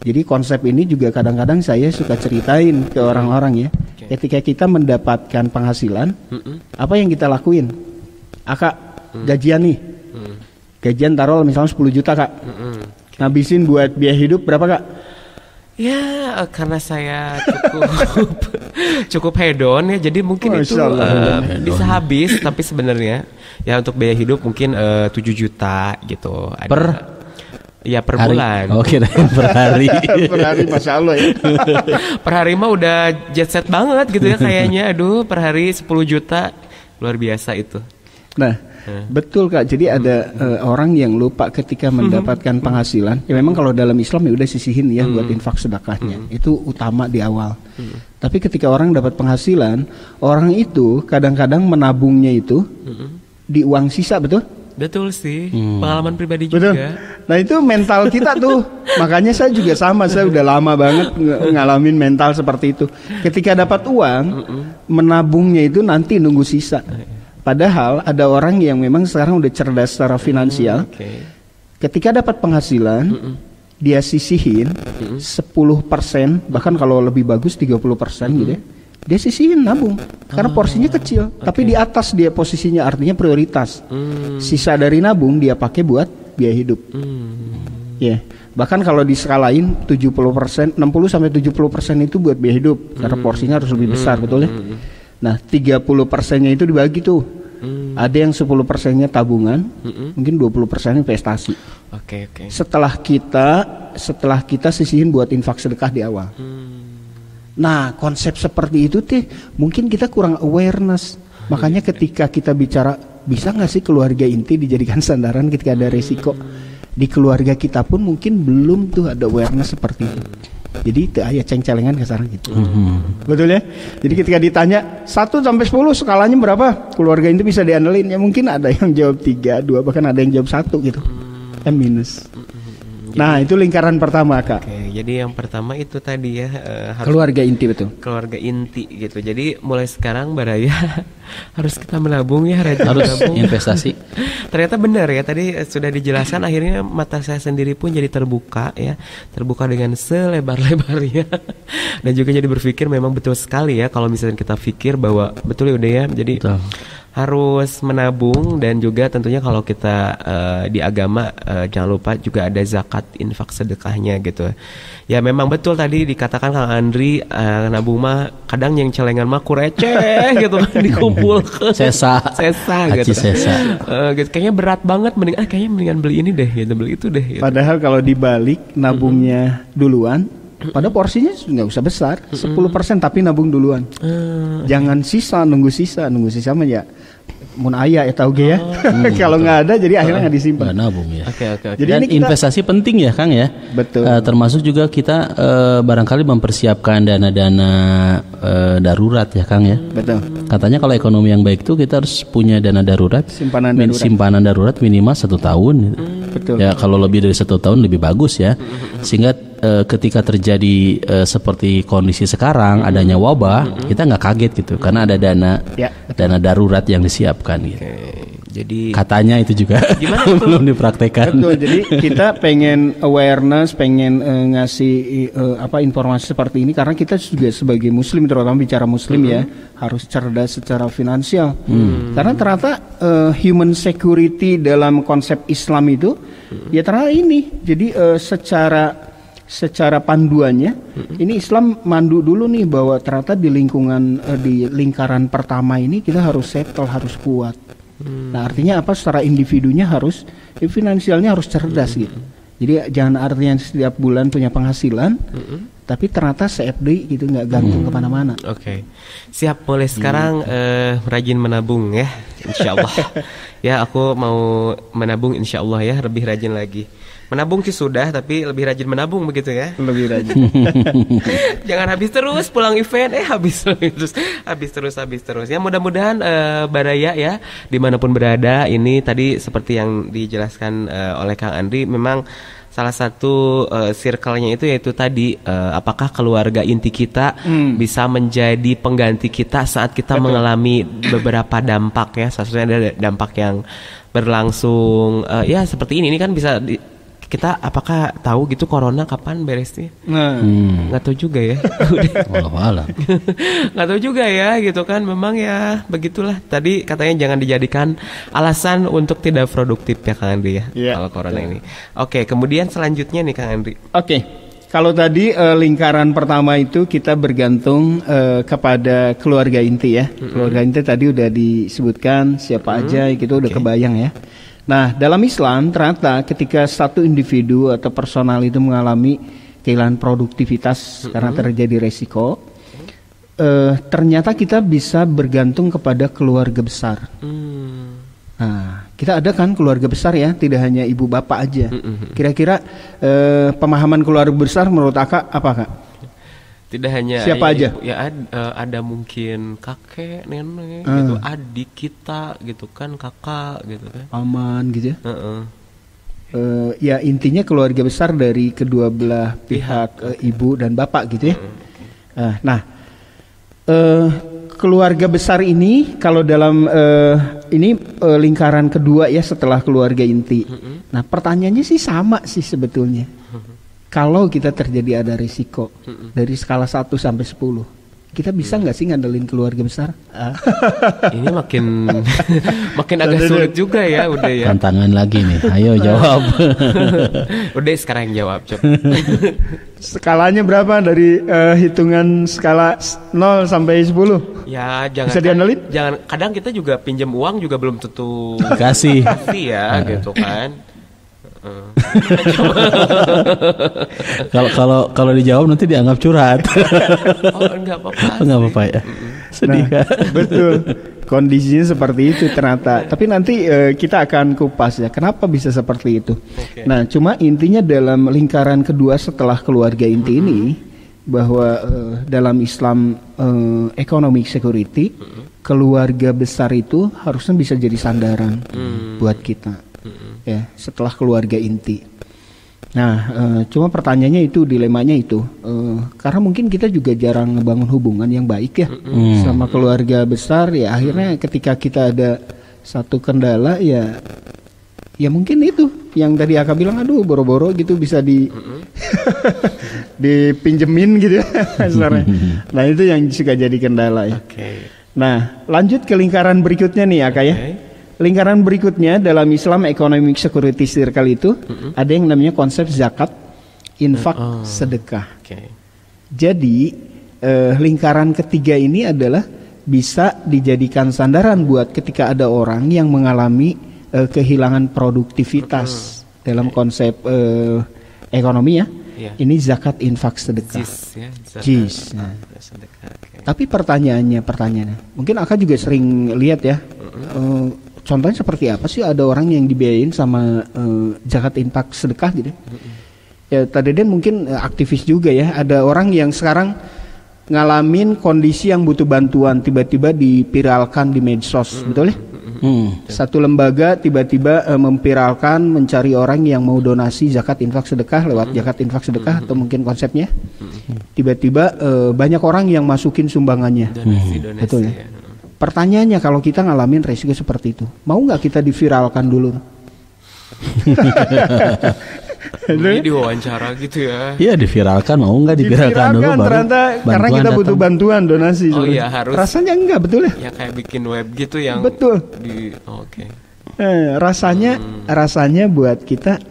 Jadi konsep ini juga kadang-kadang saya suka ceritain ke orang-orang ya. Ketika kita mendapatkan penghasilan, apa yang kita lakuin? Kak, gajian nih. Gajian taruh misalnya 10 juta, Kak. Ngabisin buat biaya hidup berapa, Kak? Ya, karena saya cukup hedon ya, jadi mungkin itu bisa habis. Tapi sebenarnya ya untuk biaya hidup mungkin 7 juta gitu. Per hari. Bulan. Oke, per hari. Per hari, Masya Allah ya. Per hari mah udah jet set banget gitu ya kayaknya. Aduh, per hari 10 juta luar biasa itu. Nah, betul Kak. Jadi ada orang yang lupa ketika mendapatkan penghasilan. Ya memang kalau dalam Islam ya udah sisihin ya buat infak sedekahnya. Itu utama di awal. Tapi ketika orang dapat penghasilan, orang itu kadang-kadang menabungnya itu di uang sisa, betul? Betul sih. Pengalaman pribadi betul. juga. Nah, itu mental kita tuh. Makanya saya juga sama. Saya udah lama banget ngalamin mental seperti itu. Ketika dapat uang, menabungnya itu nanti nunggu sisa. Padahal ada orang yang memang sekarang udah cerdas secara finansial. Ketika dapat penghasilan, dia sisihin 10%, bahkan kalau lebih bagus 30% gitu ya. Dia sisihin nabung karena porsinya kecil, tapi di atas dia posisinya, artinya prioritas. Sisa dari nabung dia pakai buat biaya hidup. Ya, bahkan kalau diskalain 70%, 60 sampai 70% itu buat biaya hidup karena porsinya harus lebih besar, betul ya? Nah, 30%-nya itu dibagi tuh. Ada yang 10%-nya tabungan, mungkin 20% investasi. Setelah kita sisihin buat infak sedekah di awal. Nah, konsep seperti itu tuh mungkin kita kurang awareness. Makanya ketika kita bicara, bisa nggak sih keluarga inti dijadikan sandaran ketika ada resiko? Di keluarga kita pun mungkin belum tuh ada awareness seperti itu. Jadi itu ayat ceng-celengan kesaran gitu. Betul ya? Jadi ketika ditanya 1 sampai 10 skalanya berapa? Keluarga itu bisa dianalin. Ya mungkin ada yang jawab 3, 2, bahkan ada yang jawab 1 gitu. minus. Nah, itu lingkaran pertama, Kak. Jadi yang pertama itu tadi ya harus keluarga inti, betul. Keluarga inti gitu. Jadi mulai sekarang Baraya harus kita menabung ya, rajin harus menabung. Investasi. Ternyata benar ya, tadi sudah dijelaskan, akhirnya mata saya sendiri pun jadi terbuka ya. Terbuka dengan selebar-lebarnya. Dan juga jadi berpikir memang betul sekali ya kalau misalnya kita pikir bahwa betul ya udah ya. Jadi betul. Harus menabung, dan juga tentunya kalau kita di agama jangan lupa juga ada zakat infak sedekahnya gitu. Ya memang betul tadi dikatakan Kang Andri, nabung mah kadang yang celengan mah receh gitu kan, dikumpul ke sesa gitu. Gitu. Kayaknya berat banget, mendingan beli ini deh gitu, beli itu deh gitu. Padahal kalau dibalik nabungnya duluan, pada porsinya nggak usah besar, 10% tapi nabung duluan. Jangan nunggu sisa mah ya mun aya ya tahu ya. Kalau nggak ada jadi akhirnya nggak disimpan. Nggak nabung ya. Oke. Jadi dan investasi penting ya Kang ya. Betul. Termasuk juga kita barangkali mempersiapkan dana-dana darurat ya Kang ya. Betul. Katanya kalau ekonomi yang baik tuh kita harus punya dana darurat, simpanan darurat minimal 1 tahun. Betul. Ya kalau lebih dari 1 tahun lebih bagus ya. Sehingga ketika terjadi seperti kondisi sekarang adanya wabah, kita nggak kaget gitu karena ada dana darurat yang disiapkan gitu. Jadi katanya itu juga belum dipraktekkan. Betul. Jadi kita pengen awareness, pengen ngasih informasi seperti ini karena kita juga sebagai muslim, terutama bicara muslim ya, harus cerdas secara finansial. Karena ternyata human security dalam konsep Islam itu ya ternyata ini. Jadi secara panduannya ini Islam mandu dulu nih bahwa ternyata di lingkaran pertama ini kita harus settle, harus kuat. Nah artinya apa? Secara individunya harus finansialnya harus cerdas gitu. Jadi jangan artinya setiap bulan punya penghasilan, tapi ternyata CFD gitu, nggak gantung kemana-mana. Oke. Siap, mulai sekarang rajin menabung ya, insya Allah. Ya, aku mau menabung insya Allah ya, lebih rajin lagi. Menabung sih sudah, tapi lebih rajin menabung begitu ya. Lebih rajin. Jangan habis terus pulang event, habis terus. Ya mudah-mudahan Baraya ya, dimanapun berada, ini tadi seperti yang dijelaskan oleh Kang Andri, memang salah satu circle-nya itu yaitu tadi apakah keluarga inti kita bisa menjadi pengganti kita saat kita mengalami beberapa dampak ya. Salah ada dampak yang berlangsung ya seperti ini kan bisa kita apakah tahu gitu corona kapan beresnya? Nggak tahu juga ya. Nggak tahu juga ya gitu kan. Memang ya begitulah. Tadi katanya jangan dijadikan alasan untuk tidak produktif ya Kang Andri ya, kalau corona ini. Oke, kemudian selanjutnya nih Kang Andri. Oke. Kalau tadi lingkaran pertama itu kita bergantung kepada keluarga inti ya. Keluarga inti tadi udah disebutkan siapa aja, gitu udah kebayang ya. Nah, dalam Islam ternyata ketika satu individu atau personal itu mengalami kehilangan produktivitas karena terjadi resiko, ternyata kita bisa bergantung kepada keluarga besar. Nah, kita ada kan keluarga besar ya, tidak hanya ibu bapak aja. Kira-kira pemahaman keluarga besar menurut Aka apa Kak? Tidak hanya siapa aja? Ya ada mungkin kakek, nenek, gitu, adik kita, gitu kan, kakak, gitu kan. Paman, gitu ya. Ya intinya keluarga besar dari kedua belah pihak ibu dan bapak, gitu ya. Nah, keluarga besar ini kalau dalam ini lingkaran kedua ya setelah keluarga inti. Nah, pertanyaannya sih sama sih sebetulnya. Kalau kita terjadi ada risiko dari skala 1 sampai 10, kita bisa nggak sih ngandelin keluarga besar? Ini makin agak sulit juga ya, udah ya. Tantangan lagi nih, ayo jawab. Udah sekarang yang jawab, coba. Skalanya berapa dari hitungan skala 0 sampai 10? Ya jangan. Bisa diandelin? Jangan. Kadang kita juga pinjam uang juga belum tentu kasih ya, gitu kan. Kalau dijawab nanti dianggap curhat. Enggak apa-apa. Enggak apa-apa ya. Sedih kan? Betul. Kondisinya seperti itu ternyata. Tapi nanti kita akan kupas ya. Kenapa bisa seperti itu? Nah, cuma intinya dalam lingkaran kedua setelah keluarga inti ini, bahwa dalam Islam economic security, keluarga besar itu harusnya bisa jadi sandaran buat kita. Ya, setelah keluarga inti. Nah, cuma pertanyaannya itu, dilemanya itu, karena mungkin kita juga jarang ngebangun hubungan yang baik ya sama keluarga besar. Ya akhirnya ketika kita ada satu kendala ya mungkin itu yang tadi Aka bilang, aduh boro-boro gitu bisa dipinjemin gitu ya. Nah itu yang suka jadi kendala ya. Nah lanjut ke lingkaran berikutnya nih Aka ya. Lingkaran berikutnya dalam Islam Economic Security Circle itu ada yang namanya konsep zakat, infak, sedekah. Jadi lingkaran ketiga ini adalah bisa dijadikan sandaran buat ketika ada orang yang mengalami kehilangan produktivitas dalam konsep ekonomi ya. Ini zakat, infak, sedekah. JIS. Nah. Tapi pertanyaannya, mungkin Aka juga sering lihat ya. Contohnya seperti apa sih ada orang yang dibiayain sama zakat, infak, sedekah gitu? Ya tadi Dan mungkin aktivis juga ya. Ada orang yang sekarang ngalamin kondisi yang butuh bantuan, tiba-tiba dipiralkan di medsos, betul ya? Satu lembaga tiba-tiba memviralkan mencari orang yang mau donasi zakat, infak, sedekah lewat zakat, infak, sedekah atau mungkin konsepnya. Tiba-tiba banyak orang yang masukin sumbangannya. Donasi, betul ya? Pertanyaannya kalau kita ngalamin resiko seperti itu, mau nggak kita diviralkan dulu? Ini diwawancara gitu ya? Iya diviralkan, mau nggak diviralkan dulu baru ternyata karena kita butuh bantuan donasi. Oh iya harus. Rasanya enggak, betul ya? Ya kayak bikin web gitu yang. Betul. Rasanya buat kita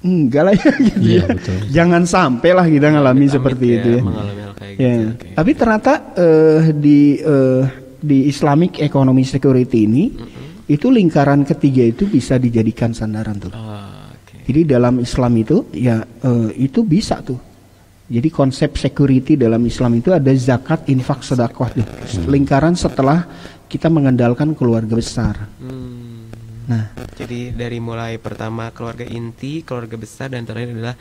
enggak lah ya gitu ya. Betul. Jangan sampai lah kita ngalamin seperti itu ya. Mengalami hal kayak gitu. Tapi ternyata di Islamic Economic Security ini itu lingkaran ketiga itu bisa dijadikan sandaran tuh. Jadi dalam Islam itu ya itu bisa tuh Jadi konsep security dalam Islam itu ada zakat, infak, sedekah. Lingkaran setelah kita mengandalkan keluarga besar. Nah, jadi dari mulai pertama keluarga inti, keluarga besar, dan terakhir adalah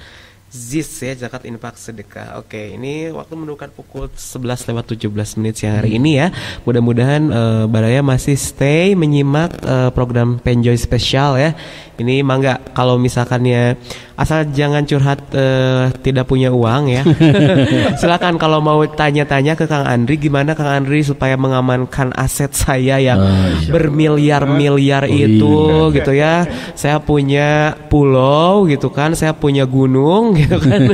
ZIS ya, zakat, infak, sedekah. Oke, ini waktu menunjukkan pukul 11:17 siang hari ini ya. Mudah-mudahan Baraya masih stay menyimak program Penjoy spesial ya. Ini mangga kalau misalkannya asal jangan curhat tidak punya uang ya. Silakan kalau mau tanya-tanya ke Kang Andri, gimana Kang Andri supaya mengamankan aset saya yang bermiliar-miliar itu gitu ya. Saya punya pulau gitu kan, saya punya gunung gitu kan.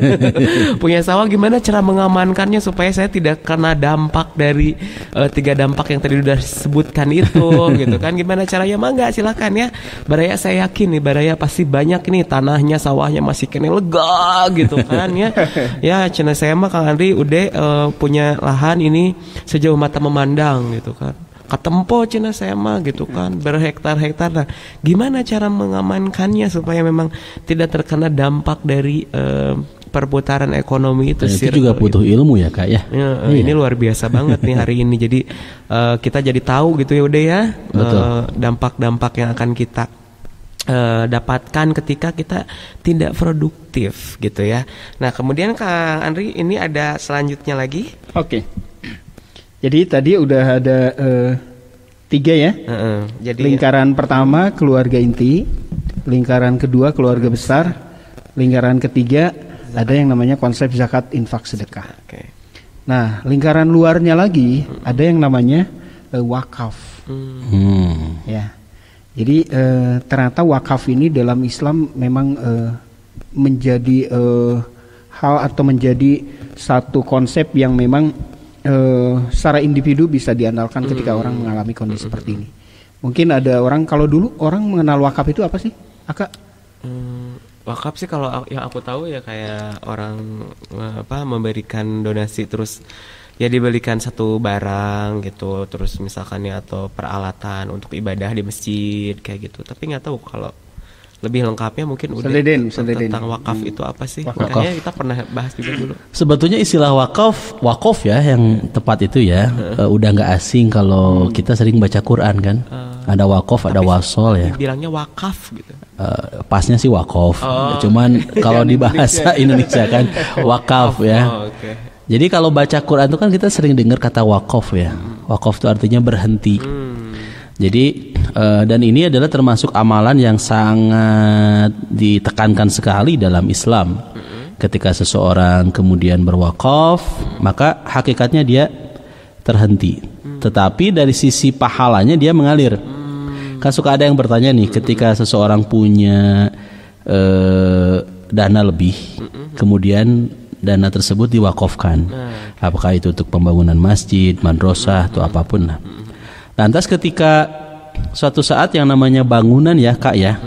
Punya sawah, gimana cara mengamankannya supaya saya tidak kena dampak dari 3 dampak yang tadi udah disebutkan itu gitu kan. Gimana caranya? Mangga silakan ya. Baraya saya yakin nih, Baraya pasti banyak nih tanahnya, sawahnya masih kena lega gitu kan ya. Ya cina saya mah Kang Andri udah punya lahan ini sejauh mata memandang gitu kan. Katempo cina saya mah gitu kan, berhektar-hektar. Nah, gimana cara mengamankannya supaya memang tidak terkena dampak dari perputaran ekonomi itu. Itu juga butuh ilmu ya Kak ya. Ini luar biasa banget nih hari ini. Jadi kita jadi tahu gitu ya udah ya dampak-dampak yang akan kita dapatkan ketika kita tidak produktif gitu ya. Nah kemudian Kang Andri ini ada selanjutnya lagi. Oke. Jadi tadi udah ada 3 ya. Jadi lingkaran pertama keluarga inti, lingkaran kedua keluarga besar, lingkaran ketiga ada yang namanya konsep zakat, infak, sedekah. Okay. Nah lingkaran luarnya lagi ada yang namanya wakaf. Ya. Jadi ternyata wakaf ini dalam Islam memang menjadi hal atau menjadi satu konsep yang memang secara individu bisa diandalkan ketika orang mengalami kondisi seperti ini. Mungkin ada orang, kalau dulu orang mengenal wakaf itu apa sih, Aka? Wakaf sih kalau yang aku tahu ya kayak orang memberikan donasi terus ya dibelikan satu barang gitu, terus misalkan ya atau peralatan untuk ibadah di masjid kayak gitu. Tapi nggak tahu kalau lebih lengkapnya mungkin udah tentang wakaf itu apa sih? Kayaknya kita pernah bahas juga dulu. Sebetulnya istilah wakaf ya yang tepat itu ya udah nggak asing kalau kita sering baca Quran kan. Ada wakaf, ada wasol ya. Bilangnya wakaf gitu. Pasnya sih wakaf. Cuman kalau di bahasa Indonesia kan wakaf ya. Okay. Jadi kalau baca Quran itu kan kita sering dengar kata wakaf ya. Wakaf itu artinya berhenti. Jadi dan ini adalah termasuk amalan yang sangat ditekankan sekali dalam Islam. Ketika seseorang kemudian berwakaf, maka hakikatnya dia terhenti. Tetapi dari sisi pahalanya dia mengalir. Kan suka ada yang bertanya nih, ketika seseorang punya dana lebih, kemudian dana tersebut diwakafkan, apakah itu untuk pembangunan masjid, madrasah atau apapun lah. Lantas ketika suatu saat yang namanya bangunan ya Kak ya,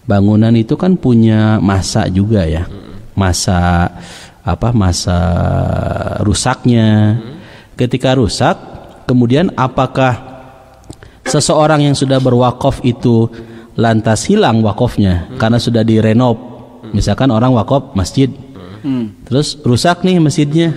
bangunan itu kan punya masa juga ya, masa rusaknya. Ketika rusak, kemudian apakah seseorang yang sudah berwakaf itu lantas hilang wakafnya karena sudah direnov? Misalkan orang wakaf masjid, terus rusak nih masjidnya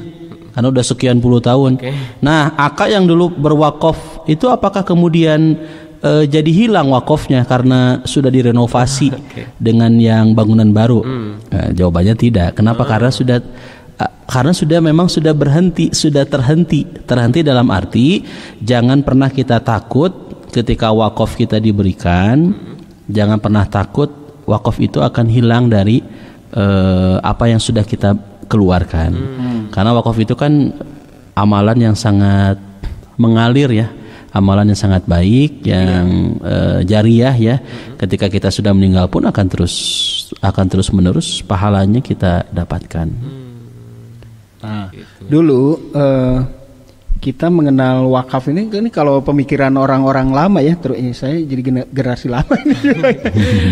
karena udah sekian puluh tahun. Nah, akak yang dulu berwakaf itu apakah kemudian jadi hilang wakafnya karena sudah direnovasi dengan yang bangunan baru? Nah, jawabannya tidak. Kenapa? Karena sudah memang sudah terhenti dalam arti jangan pernah kita takut ketika wakaf kita diberikan, jangan pernah takut wakaf itu akan hilang dari apa yang sudah kita keluarkan. Karena wakaf itu kan amalan yang sangat mengalir ya, amalan yang sangat baik, yang jariyah ya. Ketika kita sudah meninggal pun akan terus menerus pahalanya kita dapatkan. Nah, dulu kita mengenal wakaf ini kalau pemikiran orang-orang lama ya, terus saya jadi generasi lama ini.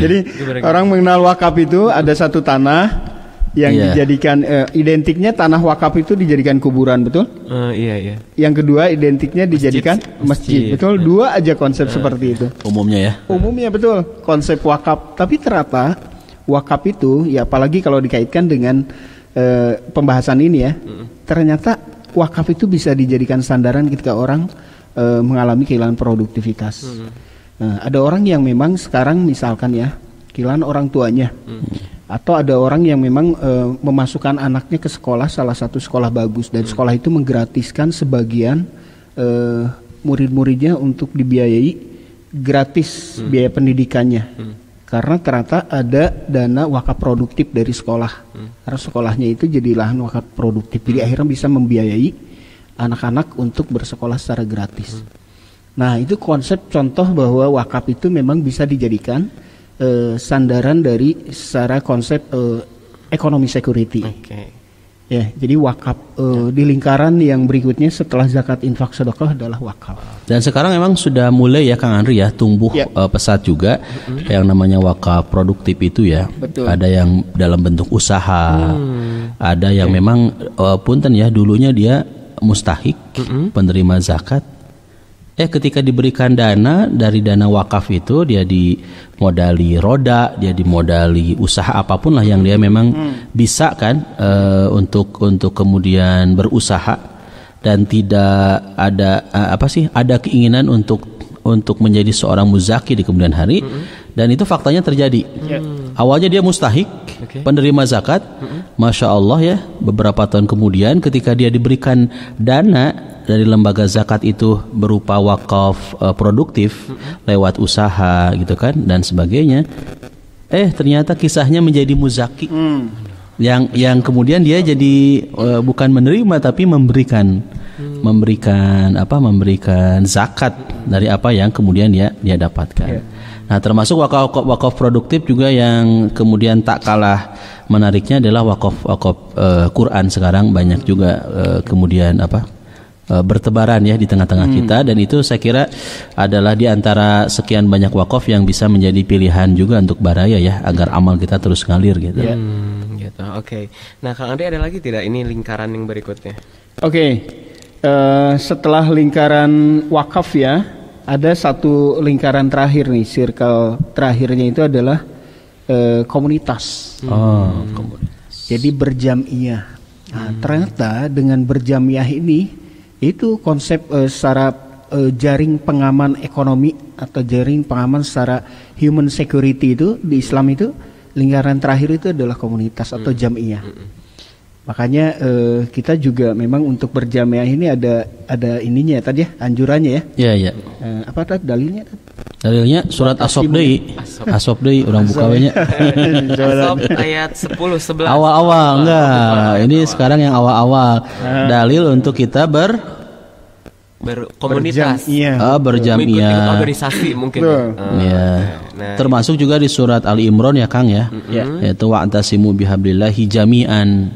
Jadi orang mengenal wakaf itu ada satu tanah yang dijadikan identiknya tanah wakaf itu dijadikan kuburan, betul? Iya. Yang kedua identiknya dijadikan masjid. Betul? Dua aja konsep seperti itu. Umumnya ya. Umumnya betul konsep wakaf. Tapi ternyata wakaf itu ya apalagi kalau dikaitkan dengan pembahasan ini ya, ternyata wakaf itu bisa dijadikan sandaran ketika orang mengalami kehilangan produktivitas. Ada orang yang memang sekarang misalkan ya kehilangan orang tuanya, atau ada orang yang memang memasukkan anaknya ke sekolah, salah satu sekolah bagus, dan sekolah itu menggratiskan sebagian murid-muridnya untuk dibiayai gratis biaya pendidikannya. Karena ternyata ada dana wakaf produktif dari sekolah. Karena sekolahnya itu jadi lahan wakaf produktif. Jadi akhirnya bisa membiayai anak-anak untuk bersekolah secara gratis. Nah, itu konsep contoh bahwa wakaf itu memang bisa dijadikan sandaran dari secara konsep ekonomi security. Ya, jadi wakaf di lingkaran yang berikutnya setelah zakat, infak, sedekah adalah wakaf. Dan sekarang memang sudah mulai ya Kang Andri ya tumbuh pesat juga yang namanya wakaf produktif itu ya. Betul. Ada yang dalam bentuk usaha, ada yang memang punten ya dulunya dia mustahik penerima zakat. Ketika diberikan dana dari dana wakaf itu dia dimodali roda, dia dimodali usaha apapun lah yang dia memang bisa kan untuk kemudian berusaha, dan tidak ada ada keinginan untuk menjadi seorang muzaki di kemudian hari, dan itu faktanya terjadi. Awalnya dia mustahik penerima zakat, masya Allah ya, beberapa tahun kemudian ketika dia diberikan dana dari lembaga zakat itu berupa wakaf produktif lewat usaha gitu kan dan sebagainya, ternyata kisahnya menjadi muzaki yang kemudian dia jadi bukan menerima tapi memberikan zakat dari apa yang kemudian dia dapatkan. Nah, termasuk wakaf produktif juga yang kemudian tak kalah menariknya adalah wakaf Quran. Sekarang banyak juga kemudian bertebaran ya di tengah-tengah kita, dan itu saya kira adalah di antara sekian banyak wakaf yang bisa menjadi pilihan juga untuk baraya ya, agar amal kita terus ngalir gitu. Gitu. Oke. Nah, Kang Andri ada lagi tidak ini lingkaran yang berikutnya? Setelah lingkaran wakaf ya, ada satu lingkaran terakhir nih, circle terakhirnya itu adalah komunitas. Komunitas. Jadi berjamiah. Nah, ternyata dengan berjamiah ini itu konsep secara jaring pengaman ekonomi atau jaring pengaman secara human security itu di Islam itu lingkaran terakhir itu adalah komunitas atau jamiah. Makanya kita juga memang untuk berjamiah ini ada ininya tadi ya, anjurannya ya. Iya. Apa tadi dalilnya? Dalilnya surat As-Sof deui orang bukawanya. As-Sof ayat 10-11. Awal-awal enggak. Ini sekarang yang awal-awal. Dalil untuk kita berkomunitas. Berjamiah. Organisasi mungkin. Nah, termasuk juga di surat Ali Imran ya Kang ya. Yaitu wa'tasimu bihablillahi jami'an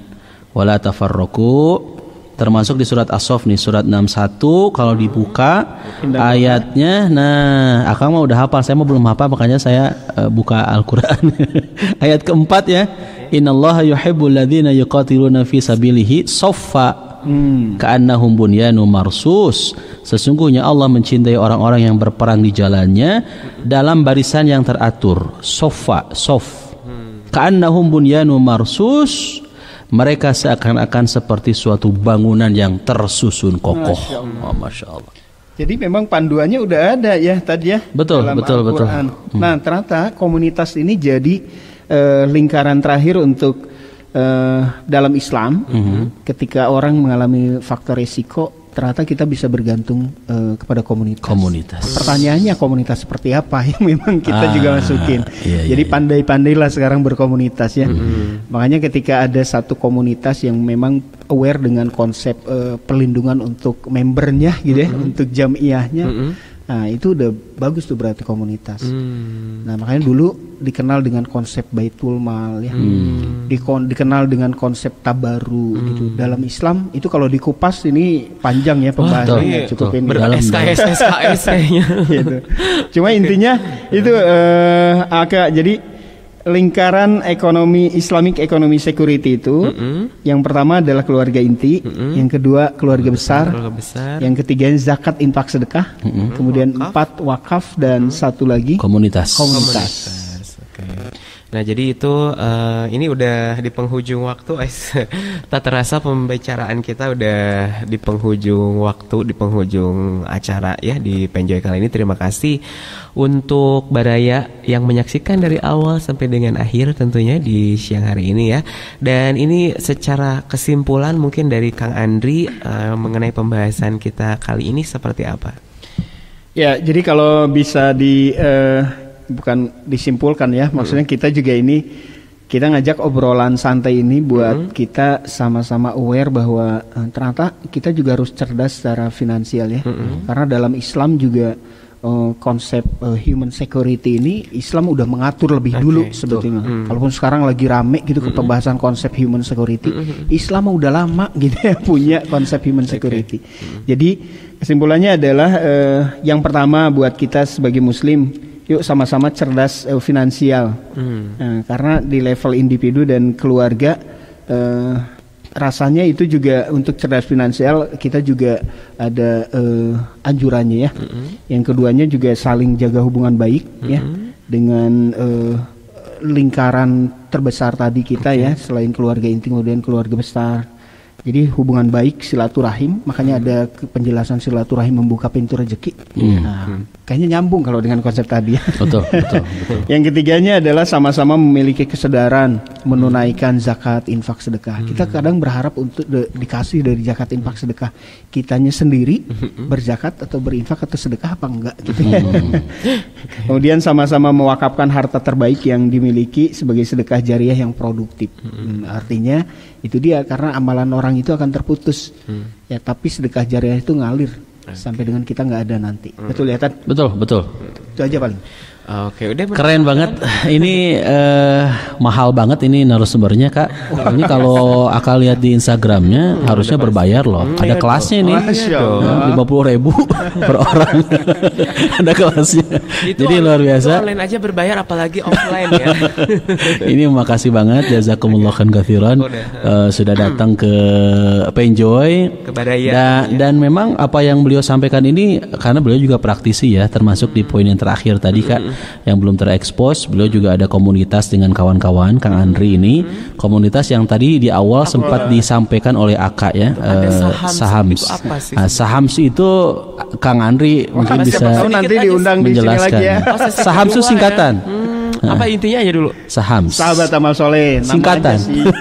wala tafarraqu. Termasuk di surat As-Sof nih, surat 61 kalau dibuka ayatnya. Nah, Akang mah udah hafal, saya mah belum hafal, makanya saya buka Al-Qur'an. Ayat keempat ya. Innallaha yuhibbul ladzina yuqatiluna fi sabilihi shaffa ka'annahum bunyanun marsus. Sesungguhnya Allah mencintai orang-orang yang berperang di jalannya dalam barisan yang teratur. Shaffa, ka'annahum bunyanun marsus. Mereka seakan-akan seperti suatu bangunan yang tersusun kokoh. Masya Allah. Jadi memang panduannya udah ada ya tadi ya. Betul. Nah, ternyata komunitas ini jadi lingkaran terakhir untuk dalam Islam. Ketika orang mengalami faktor resiko, ternyata kita bisa bergantung kepada komunitas. Pertanyaannya komunitas seperti apa yang memang kita juga masukin. Jadi pandai-pandailah sekarang berkomunitas ya. Makanya ketika ada satu komunitas yang memang aware dengan konsep perlindungan untuk membernya gitu ya, untuk jamiahnya. Nah, itu udah bagus tuh berarti komunitas. Nah, makanya dulu dikenal dengan konsep baitul mal ya. Dikenal dengan konsep tabaru gitu. Dalam Islam itu kalau dikupas ini panjang ya pembahasannya, cukup ini. SKS kayaknya. Gitu. Cuma intinya itu jadi lingkaran ekonomi Islamic Economy Security itu yang pertama adalah keluarga inti, yang kedua keluarga besar, yang ketiga zakat, infak, sedekah, kemudian 4 wakaf, dan satu lagi komunitas. Nah jadi itu ini udah di penghujung waktu, tak terasa pembicaraan kita udah di penghujung waktu, di penghujung acara ya di Penjoy kali ini. Terima kasih untuk Baraya yang menyaksikan dari awal sampai dengan akhir tentunya di siang hari ini ya. Dan ini secara kesimpulan mungkin dari Kang Andri mengenai pembahasan kita kali ini seperti apa? Ya, jadi kalau bisa bukan disimpulkan ya, maksudnya kita juga ini kita ngajak obrolan santai ini buat kita sama-sama aware bahwa ternyata kita juga harus cerdas secara finansial ya, karena dalam Islam juga konsep human security ini Islam udah mengatur lebih dulu sebetulnya. Walaupun sekarang lagi rame gitu ke pembahasan konsep human security, Islam udah lama gitu ya punya konsep human security. Jadi kesimpulannya adalah yang pertama buat kita sebagai Muslim, yuk sama-sama cerdas finansial. Karena di level individu dan keluarga rasanya itu juga untuk cerdas finansial kita juga ada anjurannya ya. Yang keduanya juga saling jaga hubungan baik ya dengan lingkaran terbesar tadi kita ya, selain keluarga inti kemudian keluarga besar. Jadi hubungan baik, silaturahim, makanya ada penjelasan silaturahim membuka pintu rezeki. Nah, kayaknya nyambung kalau dengan konsep tadi. Betul. Yang ketiganya adalah sama-sama memiliki kesadaran menunaikan zakat, infak, sedekah. Kita kadang berharap untuk dikasih dari zakat, infak, sedekah. Kitanya sendiri berzakat atau berinfak atau sedekah apa enggak gitu. Kemudian sama-sama mewakafkan harta terbaik yang dimiliki sebagai sedekah jariah yang produktif. Artinya itu dia, karena amalan orang itu akan terputus ya, tapi sedekah jariah itu ngalir sampai dengan kita nggak ada nanti. Betul ya, Tan? Betul. Itu aja paling. Oke, udah keren banget. Ini mahal banget ini narasumbernya, Kak. Ini kalau Akal lihat di Instagramnya harusnya berbayar loh. Ada kelasnya nih, 50.000 per orang. Ada kelasnya. Jadi luar biasa. Online aja berbayar, apalagi offline ya. Ini makasih banget, jazakumullah khairan sudah datang ke Penjoy, ke Baraya. Dan memang apa yang beliau sampaikan ini karena beliau juga praktisi ya, termasuk di poin yang terakhir tadi, Kak. Yang belum terekspos, beliau juga ada komunitas dengan kawan-kawan. Kang Andri ini komunitas yang tadi di awal sempat disampaikan oleh Aka ya, Sahams. Itu apa sih? Sahams itu Kang Andri mungkin bisa nanti diundang menjelaskan. Di sini lagi ya. Sahams itu singkatan. Apa intinya aja dulu? Sahams. Sahabat amal soleh. Singkatan.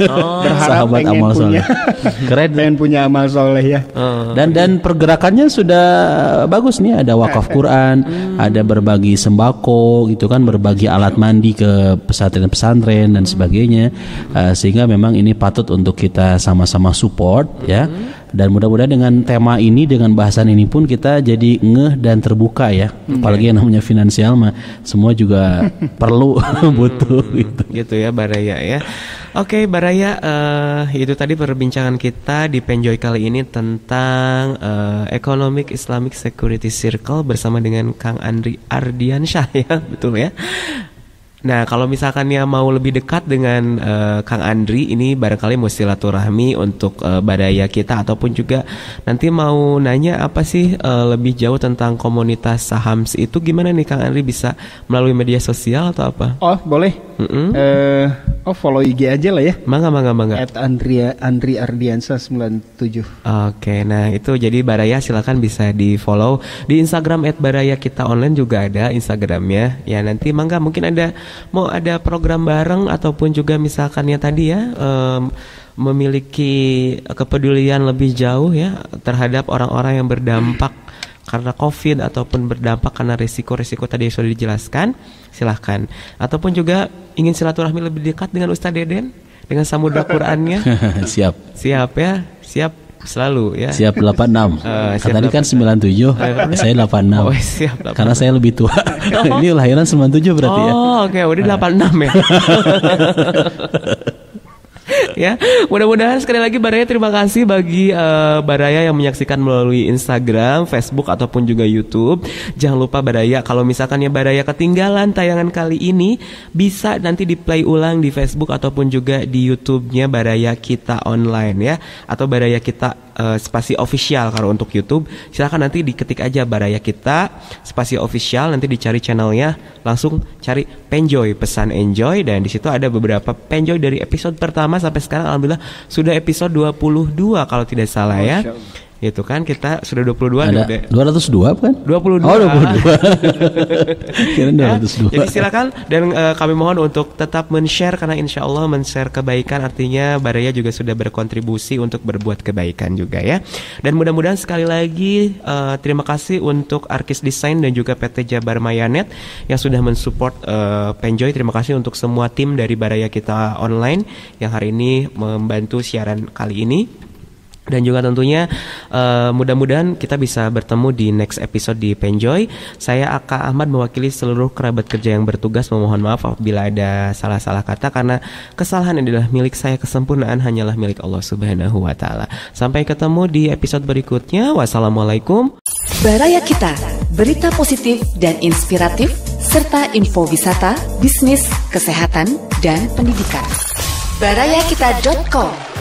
Berharap Sahabat amal soleh. Keren. Pengen punya amal soleh ya. Dan pergerakannya sudah bagus nih. Ada wakaf Quran, ada berbagi sembako, gitu kan, berbagi alat mandi ke pesantren-pesantren dan sebagainya. Sehingga memang ini patut untuk kita sama-sama support ya. Dan mudah-mudahan dengan tema ini, dengan bahasan ini pun kita jadi ngeh dan terbuka ya. Apalagi yang namanya finansial mah semua juga perlu butuh gitu ya Baraya ya. Oke Baraya, itu tadi perbincangan kita di Penjoy kali ini tentang Economic Islamic Security Circle bersama dengan Kang Andri Ardiansyah ya, betul ya. Nah kalau misalkan ya mau lebih dekat dengan Kang Andri, ini barangkali mau silaturahmi untuk Baraya kita, ataupun juga nanti mau nanya apa sih lebih jauh tentang komunitas Sahams itu, gimana nih Kang Andri, bisa melalui media sosial atau apa? Oh boleh. Follow IG aja lah ya. Mangga. Andri Ardiansyah 97. Oke, nah itu jadi Baraya silakan bisa di follow di Instagram @baraya kita online, juga ada Instagramnya ya. Nanti mangga mungkin mau ada program bareng, ataupun juga misalkan ya tadi ya memiliki kepedulian lebih jauh ya terhadap orang-orang yang berdampak karena COVID ataupun berdampak karena risiko-risiko tadi yang sudah dijelaskan, silahkan. Ataupun juga ingin silaturahmi lebih dekat dengan Ustadz Deden dengan samudra Qurannya. Siap ya, siap selalu ya. Siap 86. Tadi kan 97, saya 86. Oh, siap 86. Karena saya lebih tua. Ini lahiran 97 berarti ya. Oh, oke, udah 86 ya. Ya, mudah-mudahan sekali lagi Baraya, terima kasih bagi Baraya yang menyaksikan melalui Instagram, Facebook ataupun juga YouTube. Jangan lupa Baraya, kalau misalkan ya Baraya ketinggalan tayangan kali ini, bisa nanti di play ulang di Facebook ataupun juga di YouTube-nya Baraya Kita Online ya, atau Baraya Kita spasi official. Kalau untuk YouTube silakan nanti diketik aja Baraya Kita spasi official, nanti dicari channelnya, langsung cari Penjoy, pesan enjoy, dan di situ ada beberapa Penjoy dari episode pertama sampai sekarang alhamdulillah sudah episode 22 kalau tidak salah ya. Itu kan kita sudah 22 ada 202 kan? 22. Oh 22. Kira 202. Jadi silakan dan kami mohon untuk tetap men-share karena insya Allah men-share kebaikan artinya Baraya juga sudah berkontribusi untuk berbuat kebaikan juga ya. Dan mudah-mudahan sekali lagi terima kasih untuk Arkis Design dan juga PT Jabar Mayanet yang sudah mensupport Penjoy. Terima kasih untuk semua tim dari Baraya Kita Online yang hari ini membantu siaran kali ini. Dan juga tentunya mudah-mudahan kita bisa bertemu di next episode di Penjoy. Saya Aka Ahmad mewakili seluruh kerabat kerja yang bertugas memohon maaf apabila ada salah-salah kata karena kesalahan adalah milik saya, kesempurnaan hanyalah milik Allah Subhanahu wa taala. Sampai ketemu di episode berikutnya. Wassalamualaikum. Baraya Kita, berita positif dan inspiratif serta info wisata, bisnis, kesehatan dan pendidikan. barayakita.com